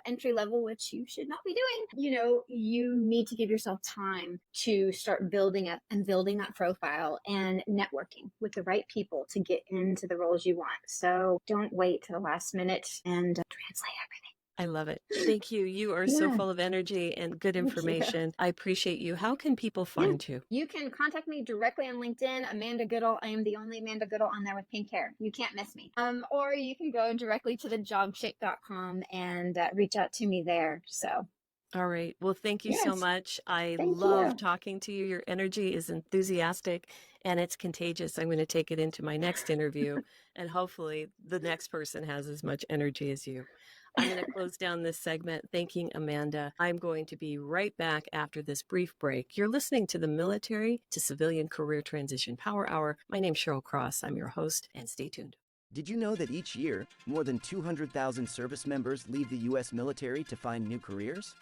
entry level, which you should not be doing, you need to give yourself time to start building up and building that profile and networking with the right people to get into the roles you want. So don't wait to the last minute and translate everything. I love it. Thank you. You are so full of energy and good information. I appreciate you. How can people find you? You can contact me directly on LinkedIn, Amanda Goodall. I am the only Amanda Goodall on there with pink hair. You can't miss me. Or you can go directly to thejobshake.com and reach out to me there. So. All right. Well, thank you so much. I love talking to you. Your energy is enthusiastic and it's contagious. I'm going to take it into my next interview and hopefully the next person has as much energy as you. I'm going to close down this segment thanking Amanda. I'm going to be right back after this brief break. You're listening to the Military to Civilian Career Transition Power Hour. My name's Cheryl Cross. I'm your host, and stay tuned. Did you know that each year, more than 200,000 service members leave the U.S. military to find new careers?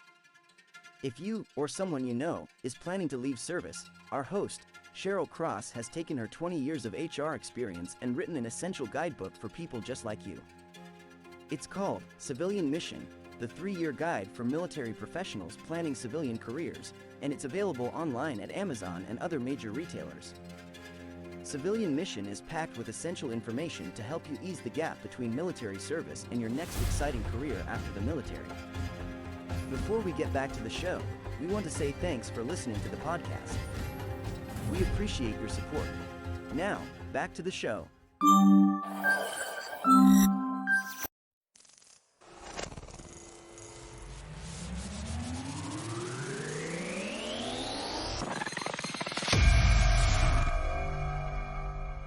If you or someone you know is planning to leave service, our host, Cheryl Cross, has taken her 20 years of HR experience and written an essential guidebook for people just like you. It's called Civilian Mission, the 3-year guide for military professionals planning civilian careers, and it's available online at Amazon and other major retailers. Civilian Mission is packed with essential information to help you ease the gap between military service and your next exciting career after the military. Before we get back to the show, we want to say thanks for listening to the podcast. We appreciate your support. Now, back to the show.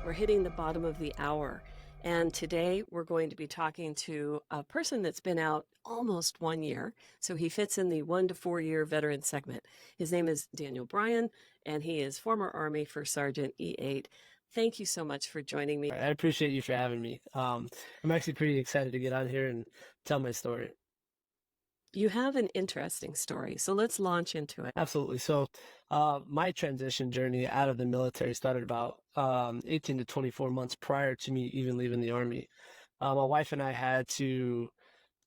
We're hitting the bottom of the hour. And today we're going to be talking to a person that's been out almost 1 year. So he fits in the 1 to 4 year veteran segment. His name is Daniel Bryan, and he is former Army First Sergeant E8. Thank you so much for joining me. I appreciate you for having me. I'm actually pretty excited to get on here and tell my story. You have an interesting story, so let's launch into it. Absolutely. So my transition journey out of the military started about 18 to 24 months prior to me even leaving the Army. My wife and I had to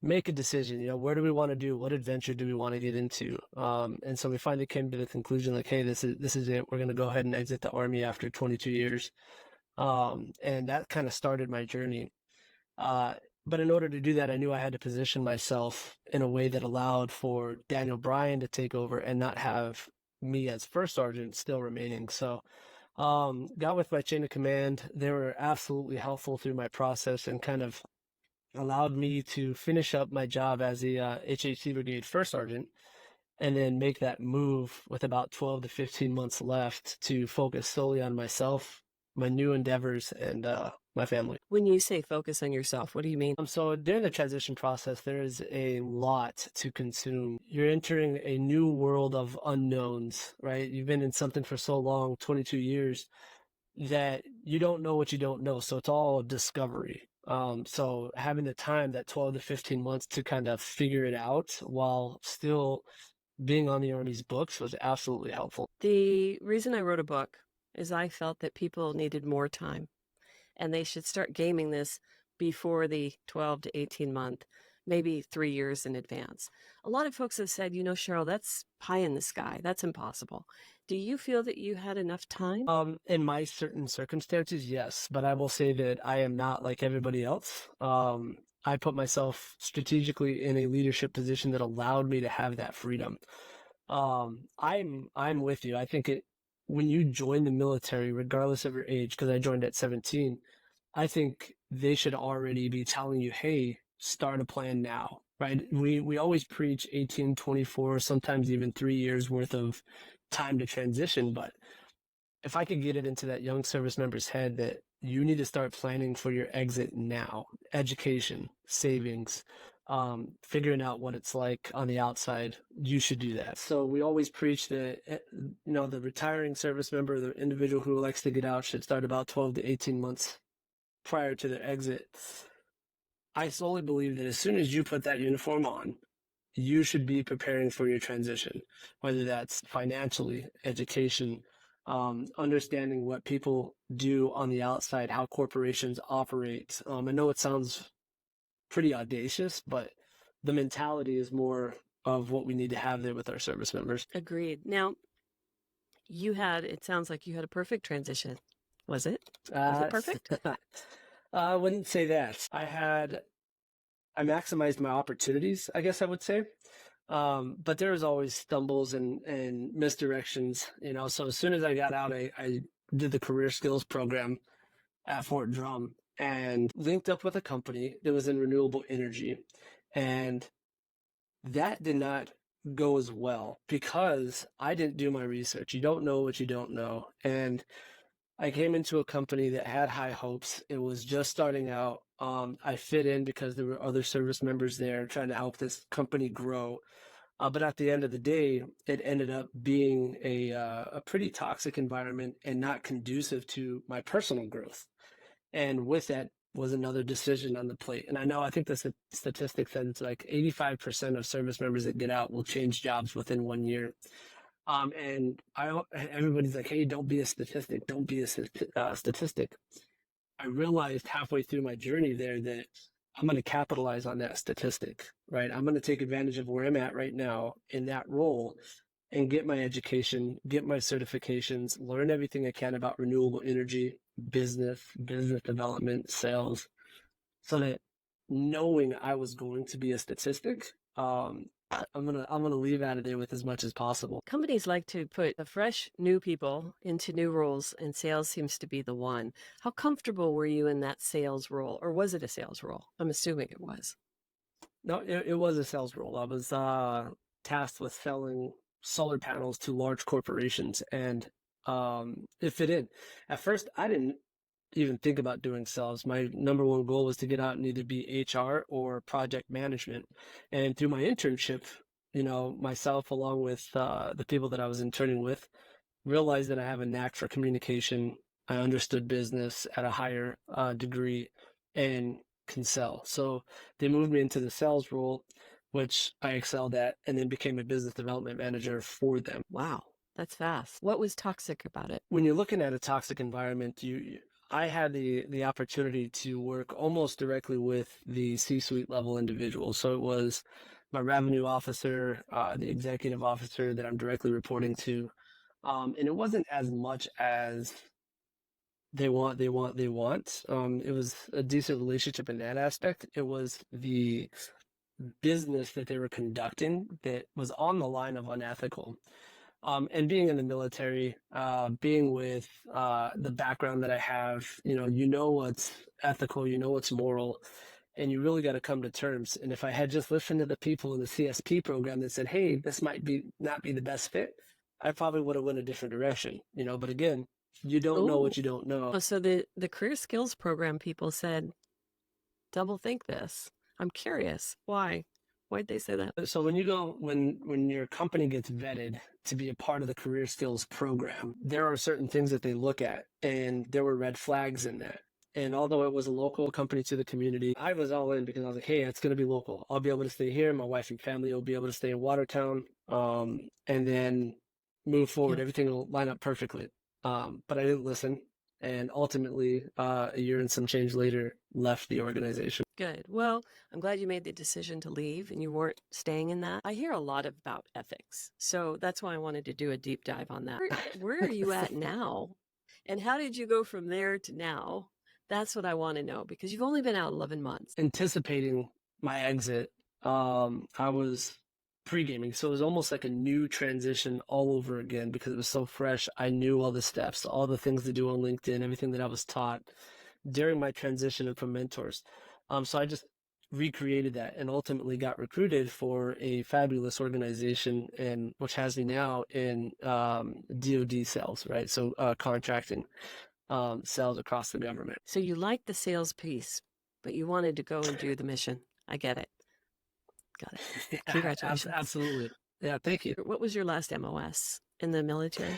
make a decision, where do we want to do? What adventure do we want to get into? And so we finally came to the conclusion, like, hey, this is it. We're going to go ahead and exit the Army after 22 years. And that kind of started my journey. But in order to do that, I knew I had to position myself in a way that allowed for Daniel Bryan to take over and not have me as first sergeant still remaining. So got with my chain of command. They were absolutely helpful through my process and kind of allowed me to finish up my job as the HHC Brigade First Sergeant and then make that move with about 12 to 15 months left to focus solely on myself, my new endeavors, and my family. When you say focus on yourself, what do you mean? So during the transition process, there is a lot to consume. You're entering a new world of unknowns, right? You've been in something for so long, 22 years, that you don't know what you don't know. So it's all discovery. So having the time, that 12 to 15 months to kind of figure it out while still being on the Army's books was absolutely helpful. The reason I wrote a book is I felt that people needed more time, and they should start gaming this before the 12 to 18 month, maybe 3 years in advance. A lot of folks have said, Cheryl, that's pie in the sky. That's impossible. Do you feel that you had enough time? In my certain circumstances, yes, but I will say that I am not like everybody else. I put myself strategically in a leadership position that allowed me to have that freedom. I'm with you. I think when you join the military, regardless of your age, because I joined at 17, I think they should already be telling you, hey, start a plan now, right? We always preach 18, 24, sometimes even 3 years worth of time to transition. But if I could get it into that young service member's head that you need to start planning for your exit now, education, savings, figuring out what it's like on the outside, you should do that. So we always preach that, the retiring service member, the individual who likes to get out, should start about 12 to 18 months prior to their exit. I solely believe that as soon as you put that uniform on, you should be preparing for your transition, whether that's financially, education, understanding what people do on the outside, how corporations operate. I know it sounds pretty audacious, but the mentality is more of what we need to have there with our service members. Agreed. Now, it sounds like you had a perfect transition. Was it? Was it perfect? I wouldn't say that. I maximized my opportunities, I guess I would say. But there was always stumbles and misdirections, so as soon as I got out, I did the career skills program at Fort Drum and linked up with a company that was in renewable energy. And that did not go as well because I didn't do my research. You don't know what you don't know. And I came into a company that had high hopes. It was just starting out. I fit in because there were other service members there trying to help this company grow. But at the end of the day, it ended up being a pretty toxic environment and not conducive to my personal growth. And with that was another decision on the plate. And I think the statistic said it's like 85% of service members that get out will change jobs within 1 year. And everybody's like, hey, don't be a statistic. Don't be a statistic. I realized halfway through my journey there that I'm going to capitalize on that statistic, right? I'm going to take advantage of where I'm at right now in that role and get my education, get my certifications, learn everything I can about renewable energy, business development, sales, so that knowing I was going to be a statistic, I'm gonna leave out of there with as much as possible. Companies like to put fresh new people into new roles, and sales seems to be the one. How comfortable were you in that sales role, or was it a sales role? I'm assuming it was. No, it was a sales role. I was tasked with selling solar panels to large corporations, and it fit in. At first, I didn't even think about doing sales. My number one goal was to get out and either be HR or project management. And through my internship, myself along with the people that I was interning with, realized that I have a knack for communication. I understood business at a higher degree and can sell. So they moved me into the sales role, which I excelled at, and then became a business development manager for them. Wow, that's fast. What was toxic about it? When you're looking at a toxic environment, I had the opportunity to work almost directly with the C-suite level individuals. So it was my revenue officer, the executive officer that I'm directly reporting to. And it wasn't as much as they want. It was a decent relationship in that aspect. It was the business that they were conducting that was on the line of unethical. And being in the military, being with the background that I have, what's ethical, what's moral, and you really got to come to terms. And if I had just listened to the people in the CSP program that said, hey, this might not be the best fit, I probably would have went a different direction, but again, you don't know what you don't know. Oh, so the career skills program people said, double think this. I'm curious. Why? Why'd they say that? So when your company gets vetted to be a part of the career skills program, there are certain things that they look at, and there were red flags in that. And although it was a local company to the community, I was all in because I was like, hey, it's going to be local. I'll be able to stay here. My wife and family will be able to stay in Watertown, and then move forward. Yeah. Everything will line up perfectly. But I didn't listen. And ultimately, a year and some change later, left the organization. Good. Well, I'm glad you made the decision to leave and you weren't staying in that. I hear a lot about ethics. So that's why I wanted to do a deep dive on that. Where are you at now? And how did you go from there to now? That's what I want to know, because you've only been out 11 months. Anticipating my exit, I was pre-gaming. So it was almost like a new transition all over again because it was so fresh. I knew all the steps, all the things to do on LinkedIn, everything that I was taught during my transition from mentors. So I just recreated that and ultimately got recruited for a fabulous organization, and which has me now in DoD sales, right? So contracting sales across the government. So you liked the sales piece, but you wanted to go and do the mission. I get it. Got it. Congratulations. Absolutely. Yeah, thank you. What was your last MOS in the military?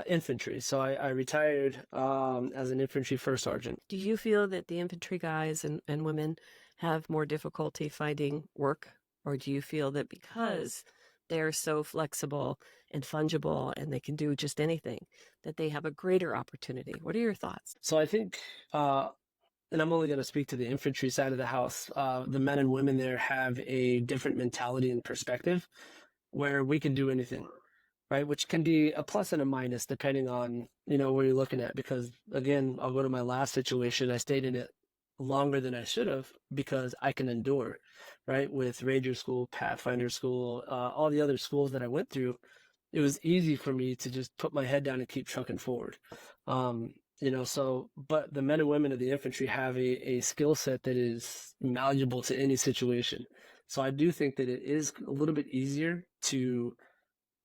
Infantry. So I retired as an infantry first sergeant. Do you feel that the infantry guys and women have more difficulty finding work? Or do you feel that because they're so flexible and fungible and they can do just anything, that they have a greater opportunity? What are your thoughts? So I think, and I'm only going to speak to the infantry side of the house, the men and women there have a different mentality and perspective where we can do anything. Right, which can be a plus and a minus depending on, where you're looking at. Because again, I'll go to my last situation. I stayed in it longer than I should have because I can endure, right? With Ranger School, Pathfinder School, all the other schools that I went through, it was easy for me to just put my head down and keep trucking forward. But the men and women of the infantry have a skill set that is malleable to any situation. So I do think that it is a little bit easier to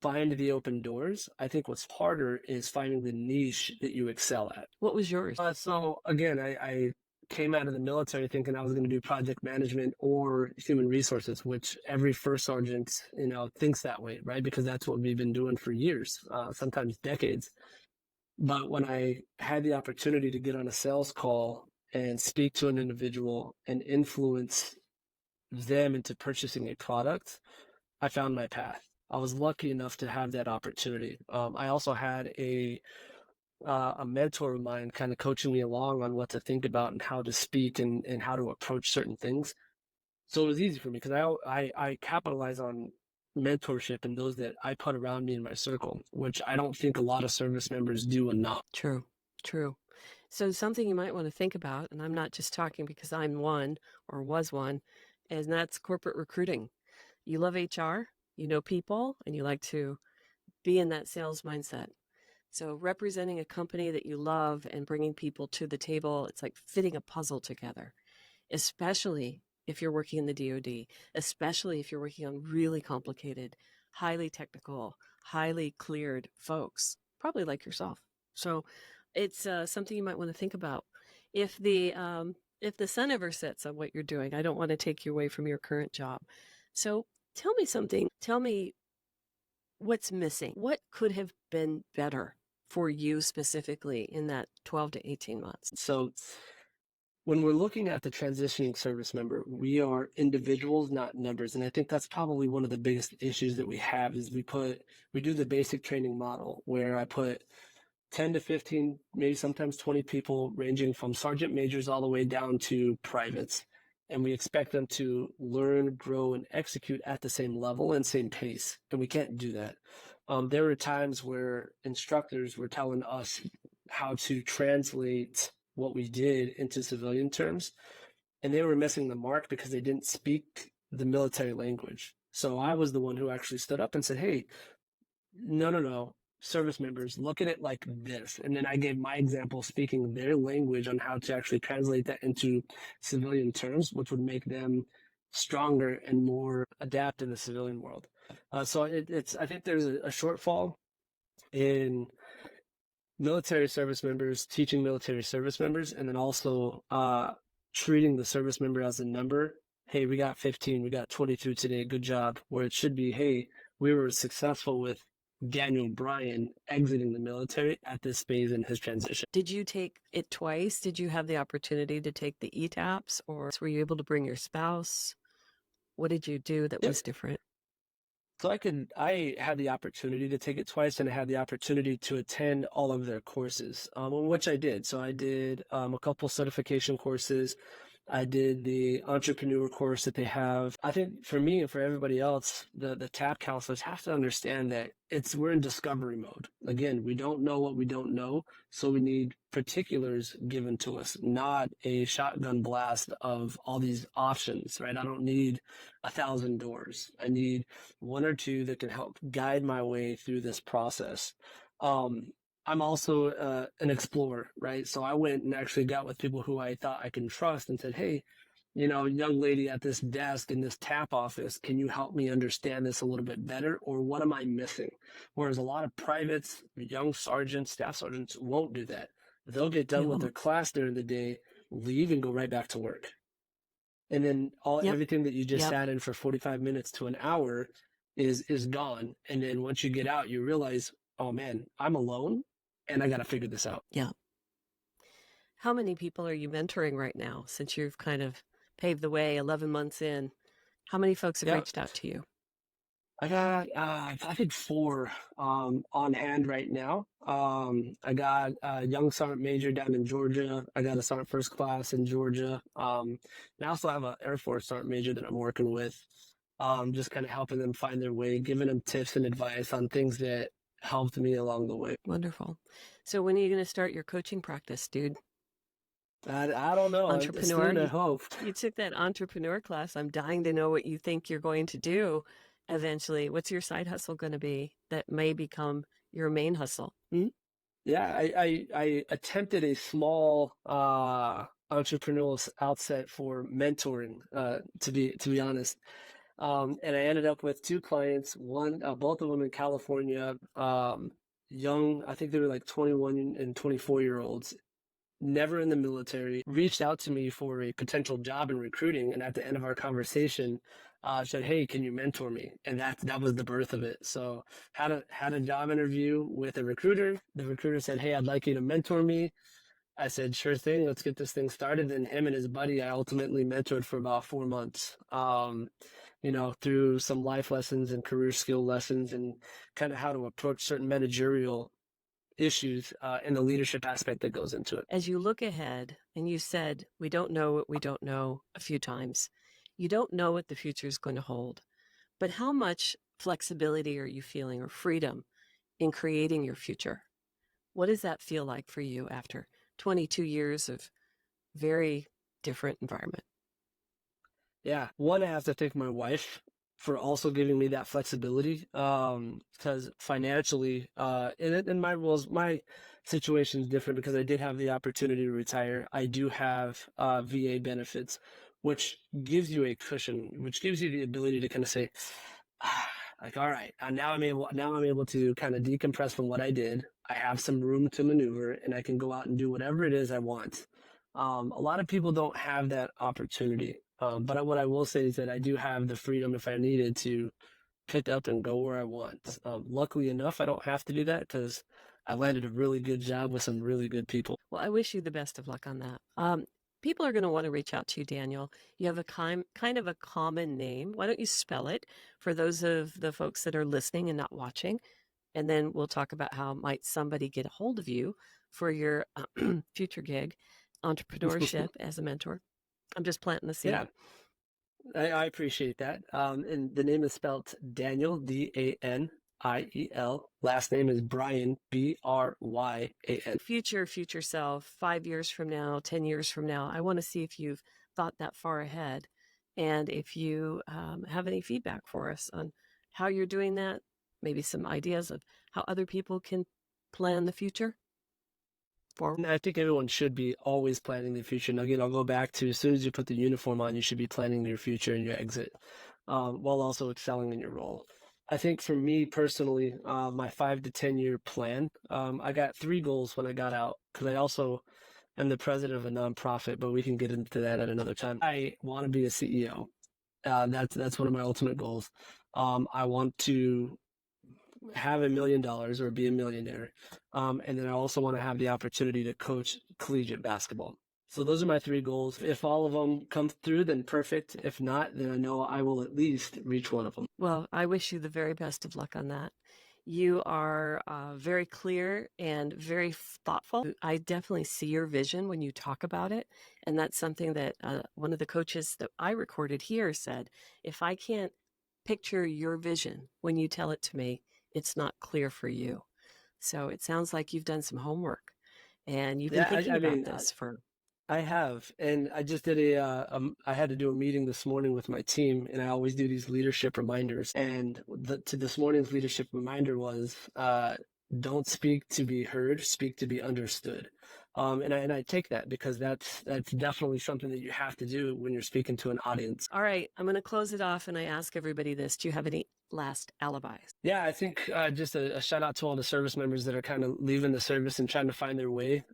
find the open doors. I think what's harder is finding the niche that you excel at. What was yours? So again, I came out of the military thinking I was going to do project management or human resources, which every first sergeant, thinks that way, right? Because that's what we've been doing for years, sometimes decades. But when I had the opportunity to get on a sales call and speak to an individual and influence them into purchasing a product, I found my path. I was lucky enough to have that opportunity. I also had a mentor of mine kind of coaching me along on what to think about and how to speak and how to approach certain things. So it was easy for me because I capitalize on mentorship and those that I put around me in my circle, which I don't think a lot of service members do enough. True. So something you might want to think about, and I'm not just talking because I'm one or was one, and that's corporate recruiting. You love HR, you know people, and you like to be in that sales mindset. So representing a company that you love and bringing people to the table, it's like fitting a puzzle together, especially if you're working in the DoD, especially if you're working on really complicated, highly technical, highly cleared folks, probably like yourself. So it's something you might want to think about. If the sun ever sets on what you're doing, I don't want to take you away from your current job. So tell me something. Tell me what's missing. What could have been better for you specifically in that 12 to 18 months? So when we're looking at the transitioning service member, we are individuals, not numbers. And I think that's probably one of the biggest issues that we have is we do the basic training model where I put 10 to 15, maybe sometimes 20 people ranging from sergeant majors all the way down to privates. And we expect them to learn, grow, and execute at the same level and same pace. And we can't do that. There were times where instructors were telling us how to translate what we did into civilian terms, and they were missing the mark because they didn't speak the military language. So I was the one who actually stood up and said, hey, no, service members, look at it like this. And then I gave my example speaking their language on how to actually translate that into civilian terms, which would make them stronger and more adept in the civilian world. So I think there's a shortfall in military service members teaching military service members, and then also treating the service member as a number. Hey, we got 15, we got 22 today, good job. Where it should be, hey, we were successful with Daniel Bryan exiting the military at this phase in his transition. Did you take it twice? Did you have the opportunity to take the ETAPs, or were you able to bring your spouse? What did you do that was different? So I had the opportunity to take it twice, and I had the opportunity to attend all of their courses, which I did. So I did a couple certification courses. I did the entrepreneur course that they have. I think for me and for everybody else, the TAP counselors have to understand that we're in discovery mode. Again, we don't know what we don't know, so we need particulars given to us, not a shotgun blast of all these options, right? I don't need 1,000 doors. I need one or two that can help guide my way through this process. I'm also an explorer, right? So I went and actually got with people who I thought I can trust and said, hey, young lady at this desk in this TAP office, can you help me understand this a little bit better? Or what am I missing? Whereas a lot of privates, young sergeants, staff sergeants won't do that. They'll get done with their class during the day, leave and go right back to work. And then everything that you just sat in for 45 minutes to an hour is gone. And then once you get out, you realize, oh man, I'm alone. And I got to figure this out. Yeah. How many people are you mentoring right now since you've kind of paved the way 11 months in? How many folks have reached out to you? I got, I think 4 on hand right now. I got a young sergeant major down in Georgia. I got a sergeant first class in Georgia. And I also have an Air Force sergeant major that I'm working with, just kind of helping them find their way, giving them tips and advice on things that helped me along the way. Wonderful. So when are you going to start your coaching practice, dude? I don't know. Entrepreneur. I hope. You took that entrepreneur class. I'm dying to know what you think you're going to do eventually. What's your side hustle going to be that may become your main hustle? Yeah, I attempted a small entrepreneurial outset for mentoring, to be honest. And I ended up with 2 clients, both of them in California, young, I think they were like 21 and 24-year-olds, never in the military, reached out to me for a potential job in recruiting. And at the end of our conversation, said, hey, can you mentor me? And that was the birth of it. So had a job interview with a recruiter. The recruiter said, hey, I'd like you to mentor me. I said, sure thing, let's get this thing started. And him and his buddy, I ultimately mentored for about 4 months. Through some life lessons and career skill lessons and kind of how to approach certain managerial issues and the leadership aspect that goes into it. As you look ahead, and you said, we don't know what we don't know a few times. You don't know what the future is going to hold, but how much flexibility are you feeling or freedom in creating your future? What does that feel like for you after 22 years of very different environment? Yeah. One, I have to thank my wife for also giving me that flexibility. Because financially, in my roles, my situation is different because I did have the opportunity to retire. I do have VA benefits, which gives you a cushion, which gives you the ability to kind of say, all right, now I'm able to kind of decompress from what I did, I have some room to maneuver and I can go out and do whatever it is I want. A lot of people don't have that opportunity. But what I will say is that I do have the freedom if I needed to pick up and go where I want. Luckily enough, I don't have to do that because I landed a really good job with some really good people. Well, I wish you the best of luck on that. People are going to want to reach out to you, Daniel. You have a kind of a common name. Why don't you spell it for those of the folks that are listening and not watching? And then we'll talk about how might somebody get a hold of you for your future gig, entrepreneurship as a mentor. I'm just planting the seed. Yeah, I appreciate that. And the name is spelled Daniel, Daniel. Last name is Bryan, Bryan. Future self, 5 years from now, 10 years from now. I want to see if you've thought that far ahead and if you have any feedback for us on how you're doing that, maybe some ideas of how other people can plan the future. I think everyone should be always planning the future. And again, I'll go back to as soon as you put the uniform on, you should be planning your future and your exit, while also excelling in your role. I think for me personally, my 5 to 10 year plan, I got 3 goals when I got out because I also am the president of a nonprofit, but we can get into that at another time. I want to be a CEO. That's one of my ultimate goals. I want to have $1 million or be a millionaire. And then I also want to have the opportunity to coach collegiate basketball. So those are my 3 goals. If all of them come through, then perfect. If not, then I know I will at least reach one of them. Well, I wish you the very best of luck on that. You are very clear and very thoughtful. I definitely see your vision when you talk about it. And that's something that one of the coaches that I recorded here said, if I can't picture your vision when you tell it to me, it's not clear for you. So it sounds like you've done some homework and you've been thinking about this for... I have, and I just did I had to do a meeting this morning with my team, and I always do these leadership reminders. And to this morning's leadership reminder was, don't speak to be heard, speak to be understood. And I take that because that's definitely something that you have to do when you're speaking to an audience. All right, I'm going to close it off, and I ask everybody this. Do you have any last alibis? Yeah, I think just a shout out to all the service members that are kind of leaving the service and trying to find their way.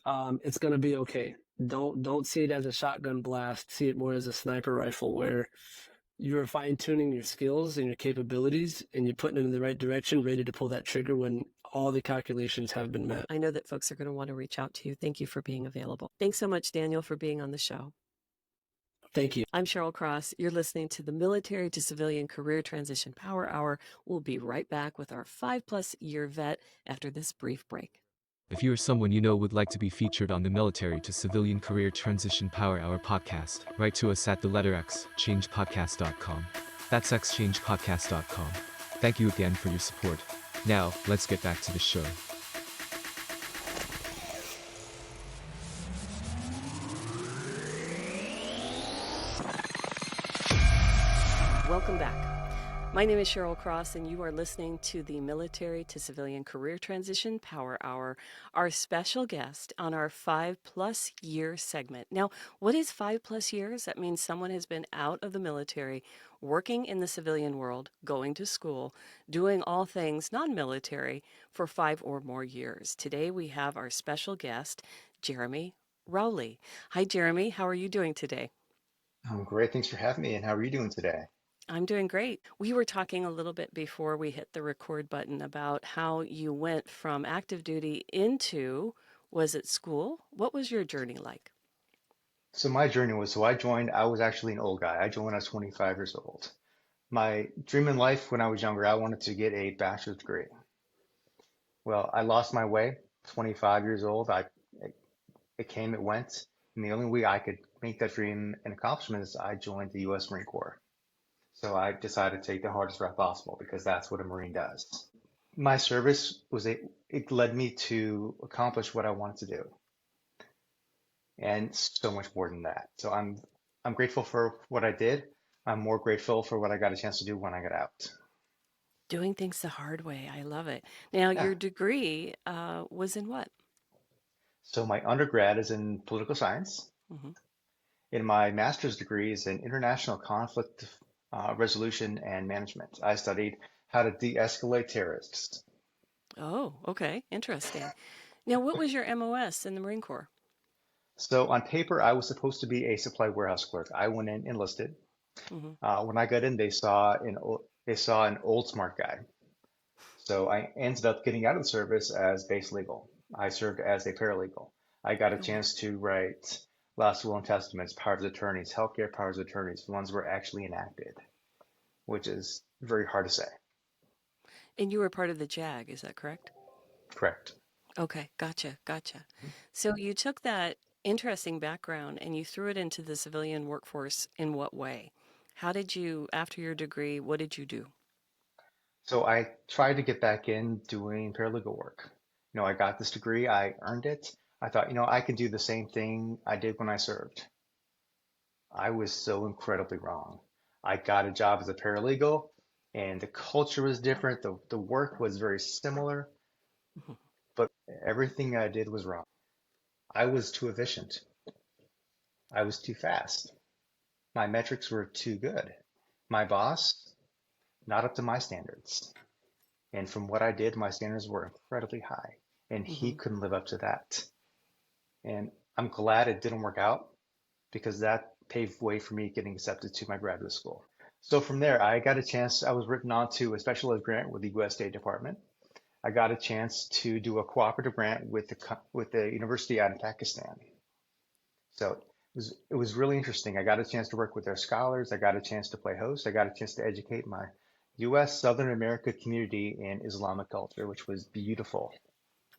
It's going to be okay. Don't see it as a shotgun blast. See it more as a sniper rifle where you're fine-tuning your skills and your capabilities and you're putting it in the right direction, ready to pull that trigger when all the calculations have been met. I know that folks are going to want to reach out to you. Thank you for being available. Thanks so much, Daniel, for being on the show. Thank you. I'm Cheryl Cross. You're listening to the Military to Civilian Career Transition Power Hour. We'll be right back with our 5+ year vet after this brief break. If you or someone you know would like to be featured on the Military to Civilian Career Transition Power Hour podcast, write to us at the letter X, changepodcast.com. That's xchangepodcast.com. Thank you again for your support. Now, let's get back to the show. Welcome back. My name is Cheryl Cross, and you are listening to the Military to Civilian Career Transition Power Hour, our special guest on our 5+ year segment. Now, what is 5+ years? That means someone has been out of the military, working in the civilian world, going to school, doing all things non-military for 5 or more years. Today, we have our special guest, Jeremy Rowley. Hi, Jeremy. How are you doing today? I'm great. Thanks for having me. And how are you doing today? I'm doing great. We were talking a little bit before we hit the record button about how you went from active duty into, was it school? What was your journey like? So my journey was, I was actually an old guy. I joined when I was 25 years old. My dream in life when I was younger, I wanted to get a bachelor's degree. Well, I lost my way, 25 years old. It came, it went. And the only way I could make that dream an accomplishment is I joined the U.S. Marine Corps. So I decided to take the hardest route possible because that's what a Marine does. My service it led me to accomplish what I wanted to do, and so much more than that. So I'm grateful for what I did. I'm more grateful for what I got a chance to do when I got out. Doing things the hard way. I love it. Now, your degree was in what? So my undergrad is in political science. Mm-hmm. And my master's degree is in international conflict resolution and management. I studied how to de-escalate terrorists. Oh, okay. Interesting. Now, what was your MOS in the Marine Corps? So on paper, I was supposed to be a supply warehouse clerk. I went in enlisted. Hmm. When I got in, they saw an old smart guy. So I ended up getting out of the service as base legal. I served as a paralegal. I got a Oh, wow. chance to write last will and testaments, powers of attorneys, healthcare powers of attorneys, the ones were actually enacted, which is very hard to say. And you were part of the JAG, is that correct? Correct. Okay, gotcha, gotcha. So you took that interesting background and you threw it into the civilian workforce in what way? How did you, after your degree, what did you do? So I tried to get back in doing paralegal work. I got this degree, I earned it. I thought, I can do the same thing I did when I served. I was so incredibly wrong. I got a job as a paralegal, and the culture was different. The work was very similar, Mhm. but everything I did was wrong. I was too efficient. I was too fast. My metrics were too good. My boss, not up to my standards. And from what I did, my standards were incredibly high, and he Mhm. couldn't live up to that. And I'm glad it didn't work out because that paved way for me getting accepted to my graduate school. So from there, I got a chance. I was written on to a special ed grant with the U.S. State Department. I got a chance to do a cooperative grant with the university out in Pakistan. So it was really interesting. I got a chance to work with their scholars. I got a chance to play host. I got a chance to educate my U.S. Southern America community in Islamic culture, which was beautiful.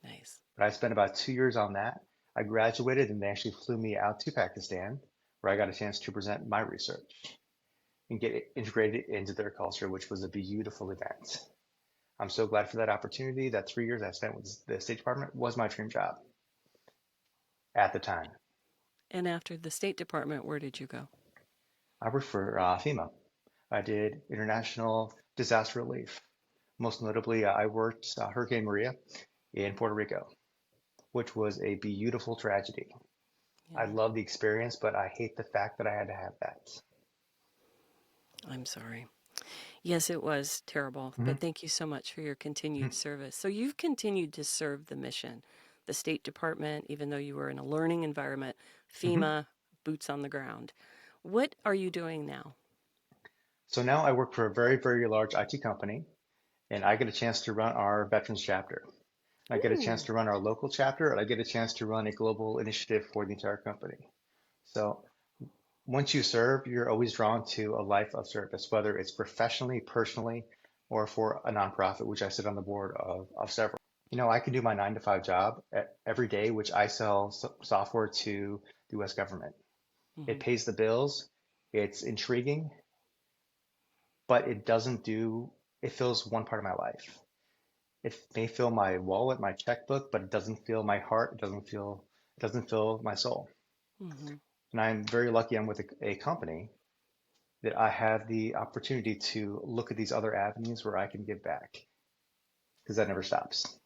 Nice. But I spent about 2 years on that. I graduated and they actually flew me out to Pakistan, where I got a chance to present my research and get it integrated into their culture, which was a beautiful event. I'm so glad for that opportunity. That 3 years I spent with the State Department was my dream job at the time. And after the State Department, where did you go? I worked for FEMA. I did international disaster relief. Most notably, I worked Hurricane Maria in Puerto Rico, which was a beautiful tragedy. I Yeah, love the experience, but I hate the fact that I had to have that. I'm sorry. Yes, it was terrible, Mhm, but thank you so much for your continued mhm, service. So you've continued to serve the mission, the State Department, even though you were in a learning environment, mhm. FEMA, boots on the ground. What are you doing now? So now I work for a very, very large IT company, and I get a chance to run our veterans chapter. I get a chance Ooh, to run our local chapter, and I get a chance to run a global initiative for the entire company. So once you serve, you're always drawn to a life of service, whether it's professionally, personally, or for a nonprofit, which I sit on the board of several. I can do my 9 to 5 job every day, which I sell software to the US government. It hmm, pays the bills, it's intriguing, but it fills one part of my life. It may fill my wallet, my checkbook, but it doesn't fill my heart. It doesn't fill my soul. hmm. And I'm very lucky I'm with a company that I have the opportunity to look at these other avenues where I can give back because that never stops.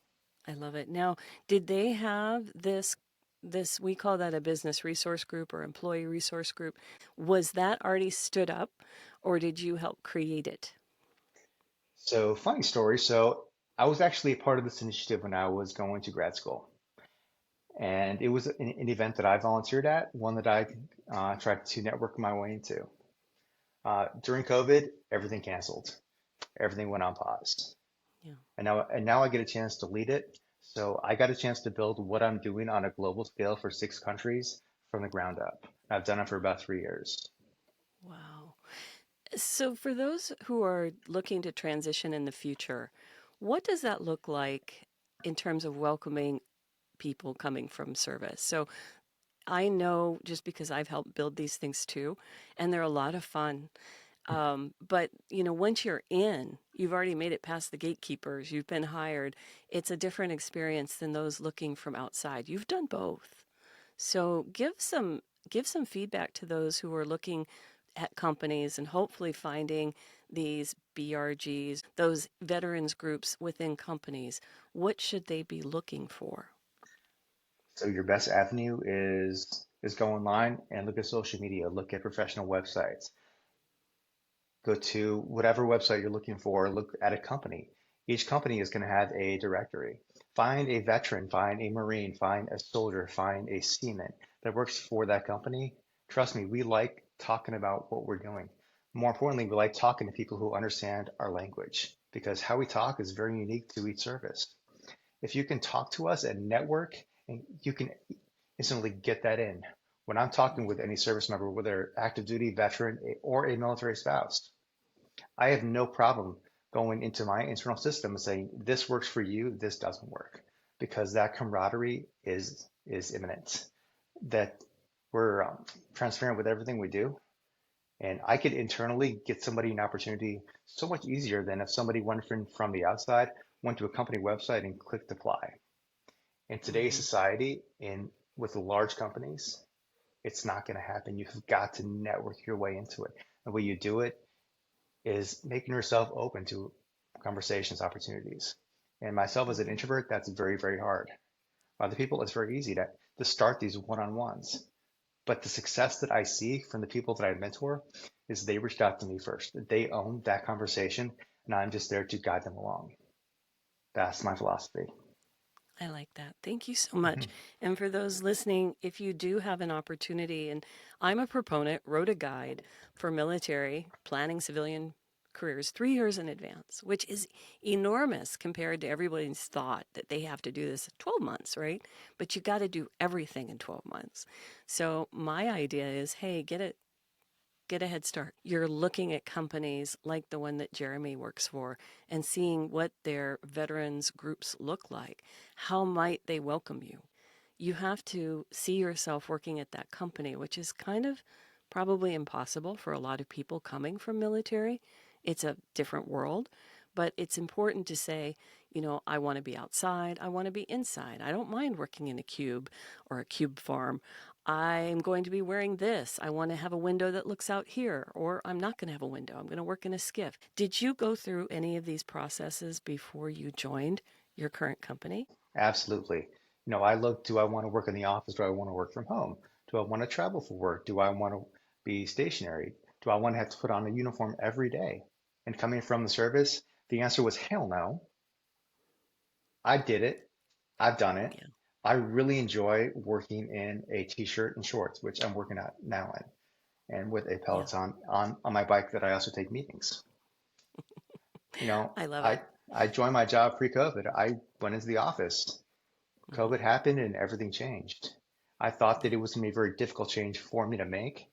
I love it. Now, did they have this we call that a business resource group or employee resource group. Was that already stood up or did you help create it? So, funny story. So, I was actually a part of this initiative when I was going to grad school. And it was an event that I volunteered at, one that I tried to network my way into. During COVID, everything canceled, everything went on pause. Yeah. And now I get a chance to lead it. So I got a chance to build what I'm doing on a global scale for 6 countries from the ground up. I've done it for about 3 years. Wow. So for those who are looking to transition in the future, what does that look like in terms of welcoming people coming from service? So I know just because I've helped build these things too, and they're a lot of fun. But once you're in, you've already made it past the gatekeepers, you've been hired. It's a different experience than those looking from outside. You've done both. So give some feedback to those who are looking at companies and hopefully finding these BRGs, those veterans groups within companies. What should they be looking for? So your best avenue is go online and look at social media, look at professional websites. Go to whatever website you're looking for, look at a company. Each company is going to have a directory. Find a veteran, find a Marine, find a soldier, find a seaman that works for that company. Trust me, we like talking about what we're doing. More importantly, we like talking to people who understand our language because how we talk is very unique to each service. If you can talk to us and network, and you can instantly get that in. When I'm talking with any service member, whether active duty, veteran, or a military spouse, I have no problem going into my internal system and saying, this works for you, this doesn't work, because that camaraderie is imminent, that we're transparent with everything we do. And I could internally get somebody an opportunity so much easier than if somebody went from the outside, went to a company website and clicked apply. In today's society, with the large companies, it's not going to happen. You've got to network your way into it. The way you do it is making yourself open to conversations, opportunities. And myself as an introvert, that's very, very hard. Other people, it's very easy to start these one-on-ones. But the success that I see from the people that I mentor is they reached out to me first. They own that conversation, and I'm just there to guide them along. That's my philosophy. I like that. Thank you so much. And for those listening, if you do have an opportunity, and I'm a proponent, wrote a guide for military planning civilian careers 3 years in advance, which is enormous compared to everybody's thought that they have to do this 12 months, right? But you got to do everything in 12 months. So my idea is, hey, get a head start. You're looking at companies like the one that Jeremy works for and seeing what their veterans groups look like. How might they welcome you? You have to see yourself working at that company, which is kind of probably impossible for a lot of people coming from military. It's a different world, but it's important to say, I want to be outside. I want to be inside. I don't mind working in a cube or a cube farm. I'm going to be wearing this. I want to have a window that looks out here, or I'm not going to have a window. I'm going to work in a skiff. Did you go through any of these processes before you joined your current company? Absolutely. I look, do I want to work in the office? Do I want to work from home? Do I want to travel for work? Do I want to be stationary? Do I want to have to put on a uniform every day? And coming from the service, the answer was hell no. I did it. I've done it. Yeah. I really enjoy working in a t-shirt and shorts, which I'm working at now in, and with a Peloton on my bike that I also take meetings. I love it. I joined my job pre-COVID. I went into the office. COVID happened and everything changed. I thought that it was going to be a very difficult change for me to make.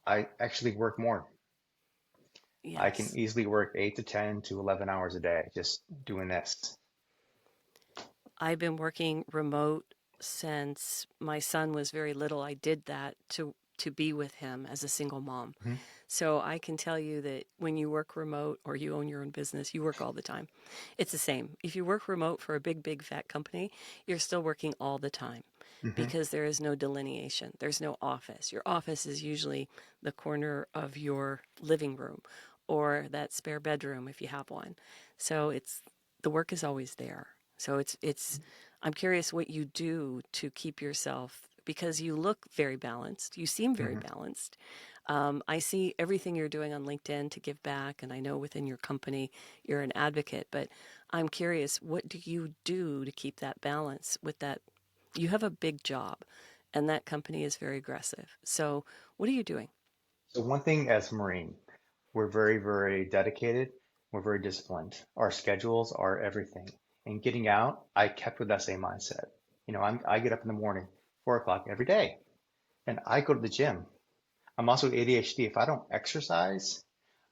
I actually work more. Yes. I can easily work 8 to 10 to 11 hours a day just doing this. I've been working remote since my son was very little. I did that to be with him as a single mom. So I can tell you that when you work remote or you own your own business, you work all the time. It's the same. If you work remote for a big, big fat company, you're still working all the time because there is no delineation. There's no office. Your office is usually the corner of your living room or that spare bedroom if you have one. So the work is always there. So I'm curious what you do to keep yourself, because you look very balanced. You seem very balanced. I see everything you're doing on LinkedIn to give back, and I know within your company you're an advocate, but I'm curious, what do you do to keep that balance with that? You have a big job, and that company is very aggressive. So what are you doing? So one thing as a Marine, we're very, very dedicated. We're very disciplined. Our schedules are everything. And getting out, I kept with that same mindset. I get up in the morning, 4 o'clock every day, and I go to the gym. I'm also ADHD. If I don't exercise,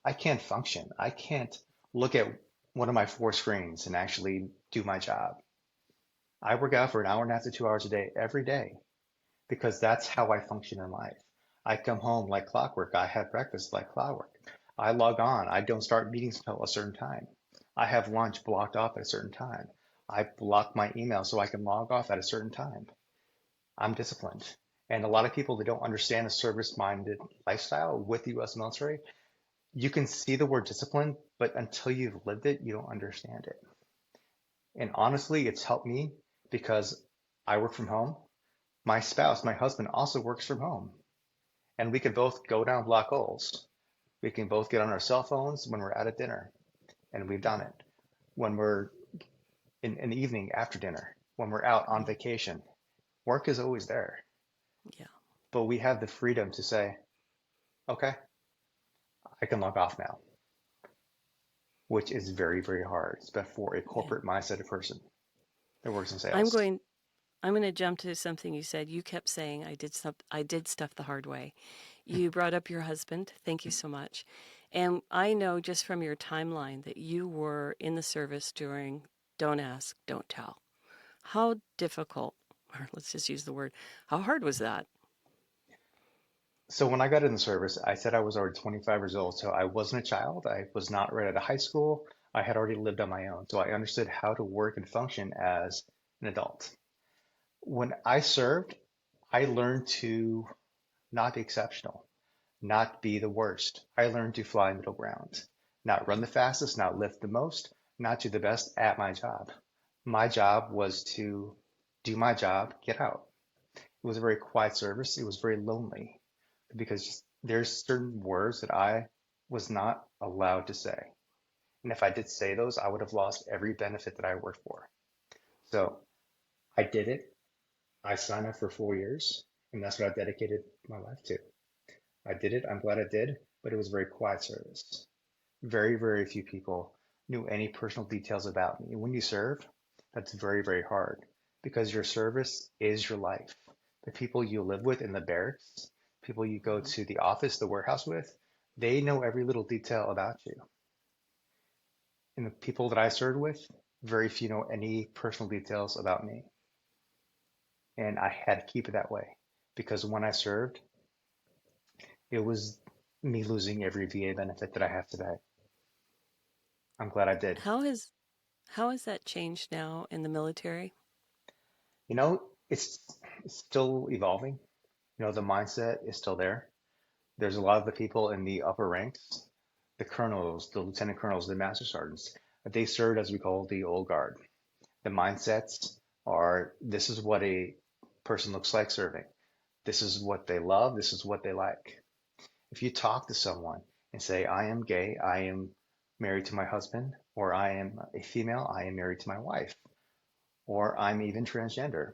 I can't function. I can't look at one of my 4 screens and actually do my job. I work out for an hour and a half to 2 hours a day every day because that's how I function in life. I come home like clockwork. I have breakfast like clockwork. I log on. I don't start meetings until a certain time. I have lunch blocked off at a certain time. I block my email so I can log off at a certain time. I'm disciplined. And a lot of people that don't understand a service-minded lifestyle with the U.S. military, you can see the word discipline, but until you've lived it, you don't understand it. And honestly, it's helped me because I work from home. My spouse, my husband, also works from home. And we can both go down block holes. We can both get on our cell phones when we're at a dinner. And we've done it. when we're in the evening after dinner, when we're out on vacation. Work is always there, Yeah. but we have the freedom to say, okay, I can log off now, which is very, very hard, especially for a Yeah. corporate mindset person that works in I'm sales. going I'm going to jump to something you said. You kept saying I did stuff the hard way. You brought up your husband. Thank you so much. And I know just from your timeline that you were in the service during Don't Ask, Don't Tell. How difficult, or let's just use the word, how hard was that? So when I got in the service, I said I was already 25 years old. So I wasn't a child. I was not right out of high school. I had already lived on my own. So I understood how to work and function as an adult. When I served, I learned to not be exceptional, not be the worst. I learned to fly middle ground, not run the fastest, not lift the most, not do the best at my job. My job was to do my job, get out. It was a very quiet service. It was very lonely because there's certain words that I was not allowed to say. And if I did say those, I would have lost every benefit that I worked for. So I did it. I signed up for 4 years, and that's what I dedicated my life to. I did it. I'm glad I did, but it was a very quiet service. Very, very few people knew any personal details about me. When you serve, that's very, very hard because your service is your life. The people you live with in the barracks, people you go to the office, the warehouse with, they know every little detail about you. And the people that I served with, very few know any personal details about me. And I had to keep it that way because when I served, it was me losing every VA benefit that I have today. I'm glad I did. How has that changed now in the military? You know, it's still evolving. You know, the mindset is still there. There's a lot of the people in the upper ranks, the colonels, the lieutenant colonels, the master sergeants, they served as we call the old guard. The mindsets are this is what a person looks like serving. This is what they love. This is what they like. If you talk to someone and say, I am gay, I am married to my husband, or I am a female, I am married to my wife, or I'm even transgender,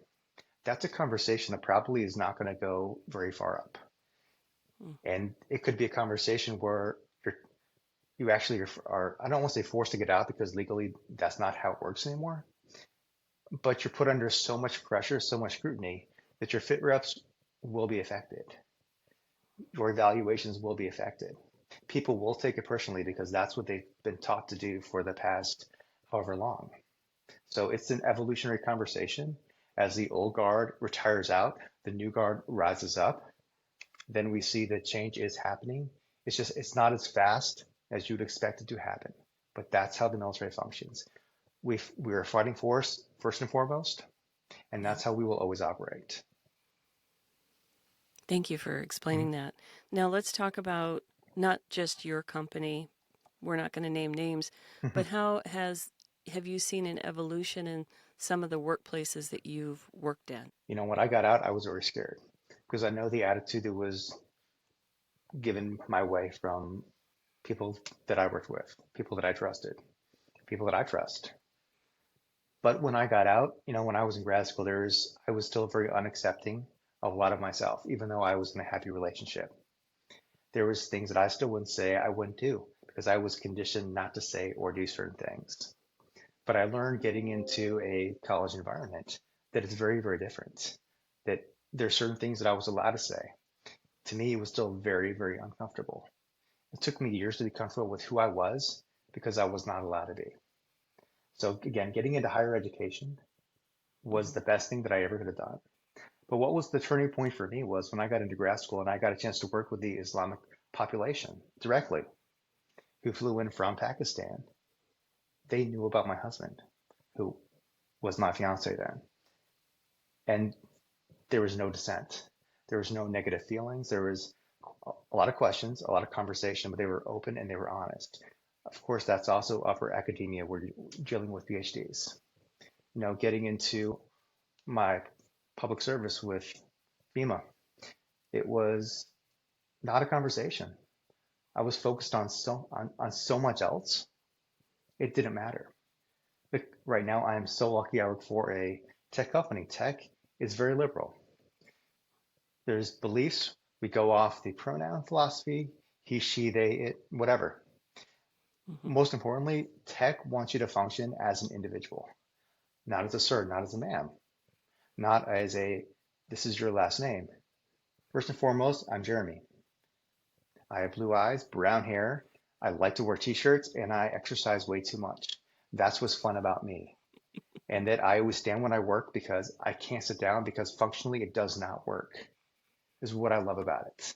that's a conversation that probably is not going to go very far up. And it could be a conversation where you actually are, I don't want to say forced to get out because legally that's not how it works anymore, but you're put under so much pressure, so much scrutiny that your fit reps will be affected. Your evaluations will be affected. People will take it personally because that's what they've been taught to do for the past however long. So it's an evolutionary conversation. As the old guard retires out, the new guard rises up. Then we see that change is happening. It's not as fast as you'd expect it to happen, but that's how the military functions. We're a fighting force first and foremost, and that's how we will always operate. Thank you for explaining that. Now let's talk about not just your company. We're not going to name names, but have you seen an evolution in some of the workplaces that you've worked in? You know, when I got out, I was very scared because I know the attitude that was given my way from people that I worked with, people that I trusted, people that I trust. But when I got out, you know, when I was in grad school, I was still very unaccepting of a lot of myself, even though I was in a happy relationship. There was things that I still wouldn't say, I wouldn't do because I was conditioned not to say or do certain things. But I learned getting into a college environment that it's very, very different, that there's certain things that I was allowed to say. To me, it was still very, very uncomfortable. It took me years to be comfortable with who I was because I was not allowed to be. So again, getting into higher education was the best thing that I ever could have done. But what was the turning point for me was when I got into grad school and I got a chance to work with the Islamic population directly, who flew in from Pakistan. They knew about my husband, who was my fiance then. And there was no dissent. There was no negative feelings. There was a lot of questions, a lot of conversation, but they were open and they were honest. Of course, that's also upper academia where you're dealing with PhDs. You know, getting into my public service with FEMA, it was not a conversation. I was focused on so much else. It didn't matter. Right now, I am so lucky I work for a tech company. Tech is very liberal. There's beliefs. We go off the pronoun philosophy, he, she, they, it, whatever. Mhm. Most importantly, tech wants you to function as an individual, not as a sir, not as a ma'am, not as a, this is your last name. First and foremost, I'm Jeremy. I have blue eyes, brown hair. I like to wear t-shirts and I exercise way too much. That's what's fun about me. And that I always stand when I work because I can't sit down because functionally it does not work, is what I love about it.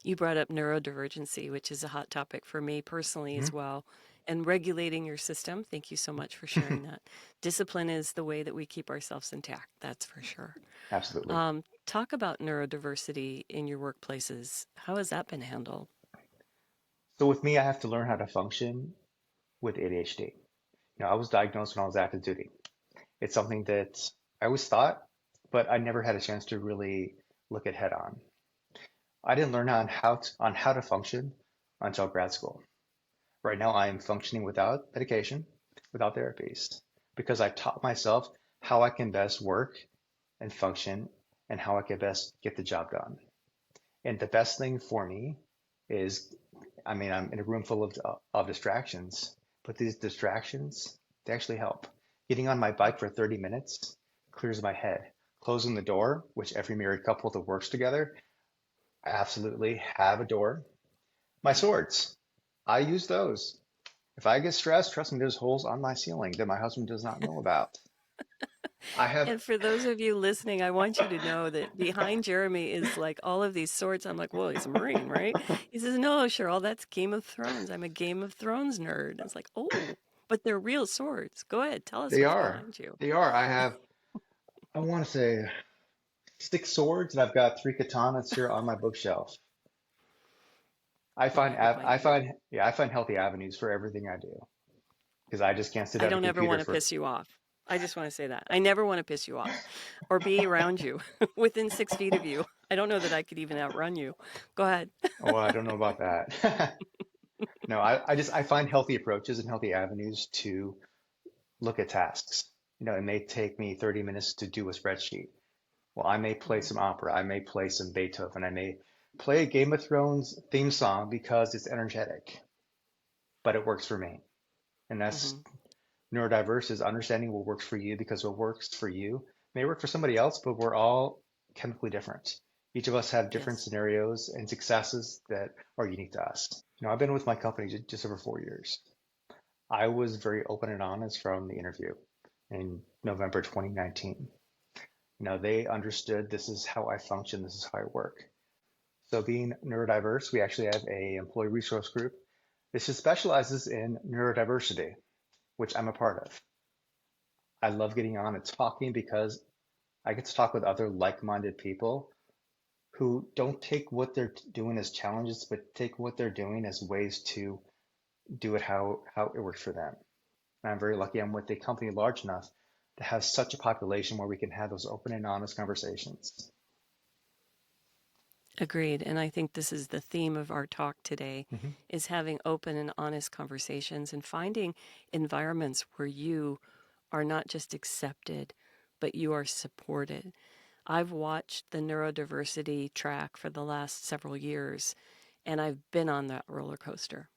You brought up neurodivergency, which is a hot topic for me personally as Mhm. well, and regulating your system. Thank you so much for sharing that. Discipline is the way that we keep ourselves intact, that's for sure. Absolutely. Talk about neurodiversity in your workplaces. How has that been handled? So with me, I have to learn how to function with ADHD. I was diagnosed when I was active duty. It's something that I always thought, but I never had a chance to really look at head on. I didn't learn on how to function until grad school. Right now, I am functioning without medication, without therapies, because I've taught myself how I can best work and function and how I can best get the job done. And the best thing for me is, I'm in a room full of distractions, but these distractions, they actually help. Getting on my bike for 30 minutes clears my head. Closing the door, which every married couple that works together, I absolutely have a door. My swords, I use those. If I get stressed, trust me, there's holes on my ceiling that my husband does not know about. I have, And for those of you listening, I want you to know that behind Jeremy is like all of these swords. I'm like, well, he's a Marine, right? He says, no, Cheryl, that's Game of Thrones. I'm a Game of Thrones nerd. It's like, oh, but they're real swords. Go ahead, tell us they what's are, behind you. they are. I want to say 6 swords, and I've got 3 katanas here on my bookshelf. Well, I think my I find healthy avenues for everything I do because I just can't sit I at a don't ever computer want to for. piss you off. I just want to say that. I never want to piss you off or be around you within 6 feet of you. I don't know that I could even outrun you. Go ahead. Oh, I don't know about that. No, I find healthy approaches and healthy avenues to look at tasks. It may take me 30 minutes to do a spreadsheet. Well, I may play Mhm, some opera, I may play some Beethoven, I may play a Game of Thrones theme song because it's energetic, but it works for me. And that's mhm. neurodiverse is understanding what works for you because what works for you may work for somebody else, but we're all chemically different. Each of us have different Yes. scenarios and successes that are unique to us. I've been with my company just over 4 years. I was very open and honest from the interview in November 2019. They understood this is how I function, this is how I work. So being neurodiverse, we actually have a employee resource group. This just specializes in neurodiversity, which I'm a part of. I love getting on and talking because I get to talk with other like-minded people who don't take what they're doing as challenges, but take what they're doing as ways to do it how it works for them. And I'm very lucky I'm with a company large enough to have such a population where we can have those open and honest conversations. Agreed. And I think this is the theme of our talk today Mhm. is having open and honest conversations and finding environments where you are not just accepted, but you are supported. I've watched the neurodiversity track for the last several years, and I've been on that roller coaster.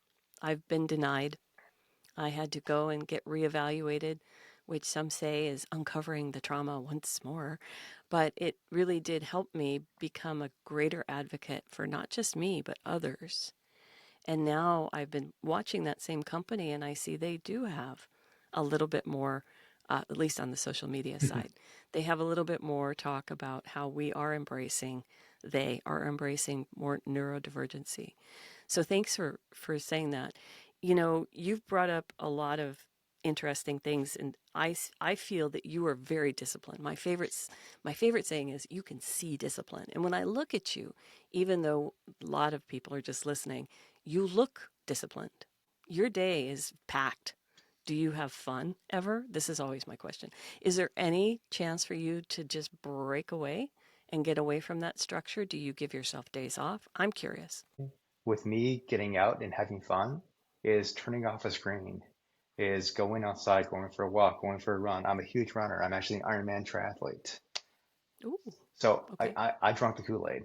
I've been denied. I had to go and get reevaluated, which some say is uncovering the trauma once more. But it really did help me become a greater advocate for not just me, but others. And now I've been watching that same company and I see they do have a little bit more, at least on the social media side, they have a little bit more talk about how they are embracing more neurodivergency. So thanks for saying that. You've brought up a lot of interesting things, and I feel that you are very disciplined. My favorite saying is you can see discipline. And when I look at you, even though a lot of people are just listening, you look disciplined. Your day is packed. Do you have fun ever? This is always my question. Is there any chance for you to just break away and get away from that structure? Do you give yourself days off? I'm curious. With me, getting out and having fun is turning off a screen is going outside, going for a walk, going for a run. I'm a huge runner. I'm actually an Ironman triathlete. Ooh, So okay. I drank the Kool-Aid.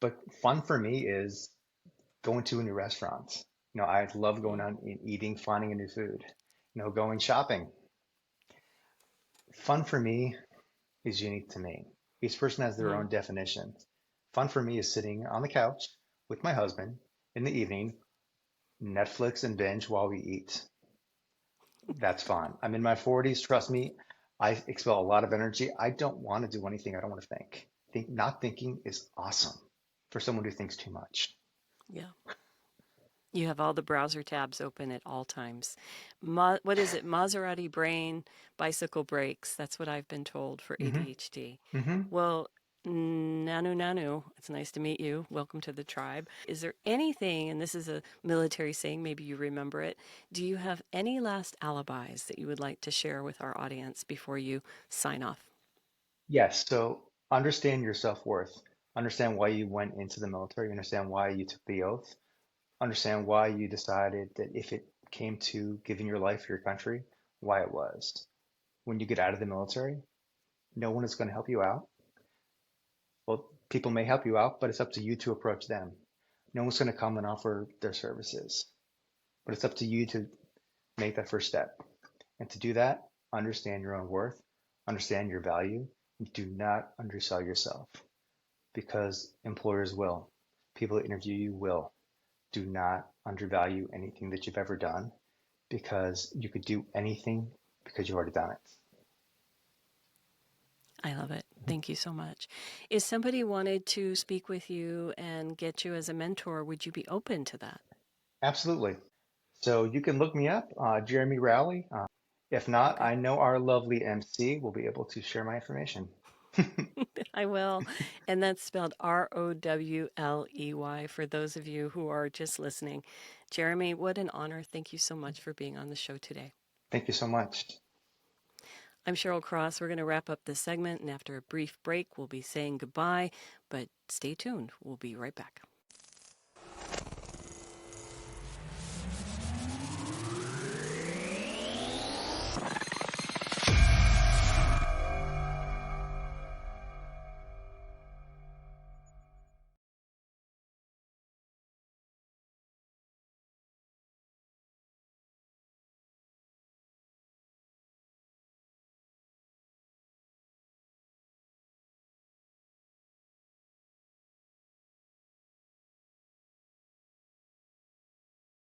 But fun for me is going to a new restaurant. I love going Mm, out and eating, finding a new food, going shopping. Fun for me is unique to me. Each person has their mhm. own definition. Fun for me is sitting on the couch with my husband in the evening, Netflix and binge while we eat. That's fun. I'm in my 40s. Trust me, I expel a lot of energy. I don't want to do anything. I don't want to think. Not thinking is awesome for someone who thinks too much. Yeah. You have all the browser tabs open at all times. What is it? Maserati brain, bicycle brakes. That's what I've been told for Hmm. ADHD. Hmm. Well, Nanu, it's nice to meet you. Welcome to the tribe. Is there anything, and this is a military saying, maybe you remember it, do you have any last alibis that you would like to share with our audience before you sign off? Yes. So understand your self-worth. Understand why you went into the military. Understand why you took the oath. Understand why you decided that if it came to giving your life for your country, why it was. When you get out of the military, no one is going to help you out. Well, people may help you out, but it's up to you to approach them. No one's going to come and offer their services, but it's up to you to make that first step. And to do that, understand your own worth, understand your value, and do not undersell yourself because employers will. People that interview you will. Do not undervalue anything that you've ever done because you could do anything because you've already done it. I love it. Thank you so much. If somebody wanted to speak with you and get you as a mentor, would you be open to that? Absolutely. So you can look me up, Jeremy Rowley. If not, Okay. I know our lovely MC will be able to share my information. I will. And that's spelled Rowley for those of you who are just listening. Jeremy, what an honor. Thank you so much for being on the show today. Thank you so much. I'm Cheryl Cross. We're going to wrap up this segment, and after a brief break, we'll be saying goodbye, but stay tuned. We'll be right back.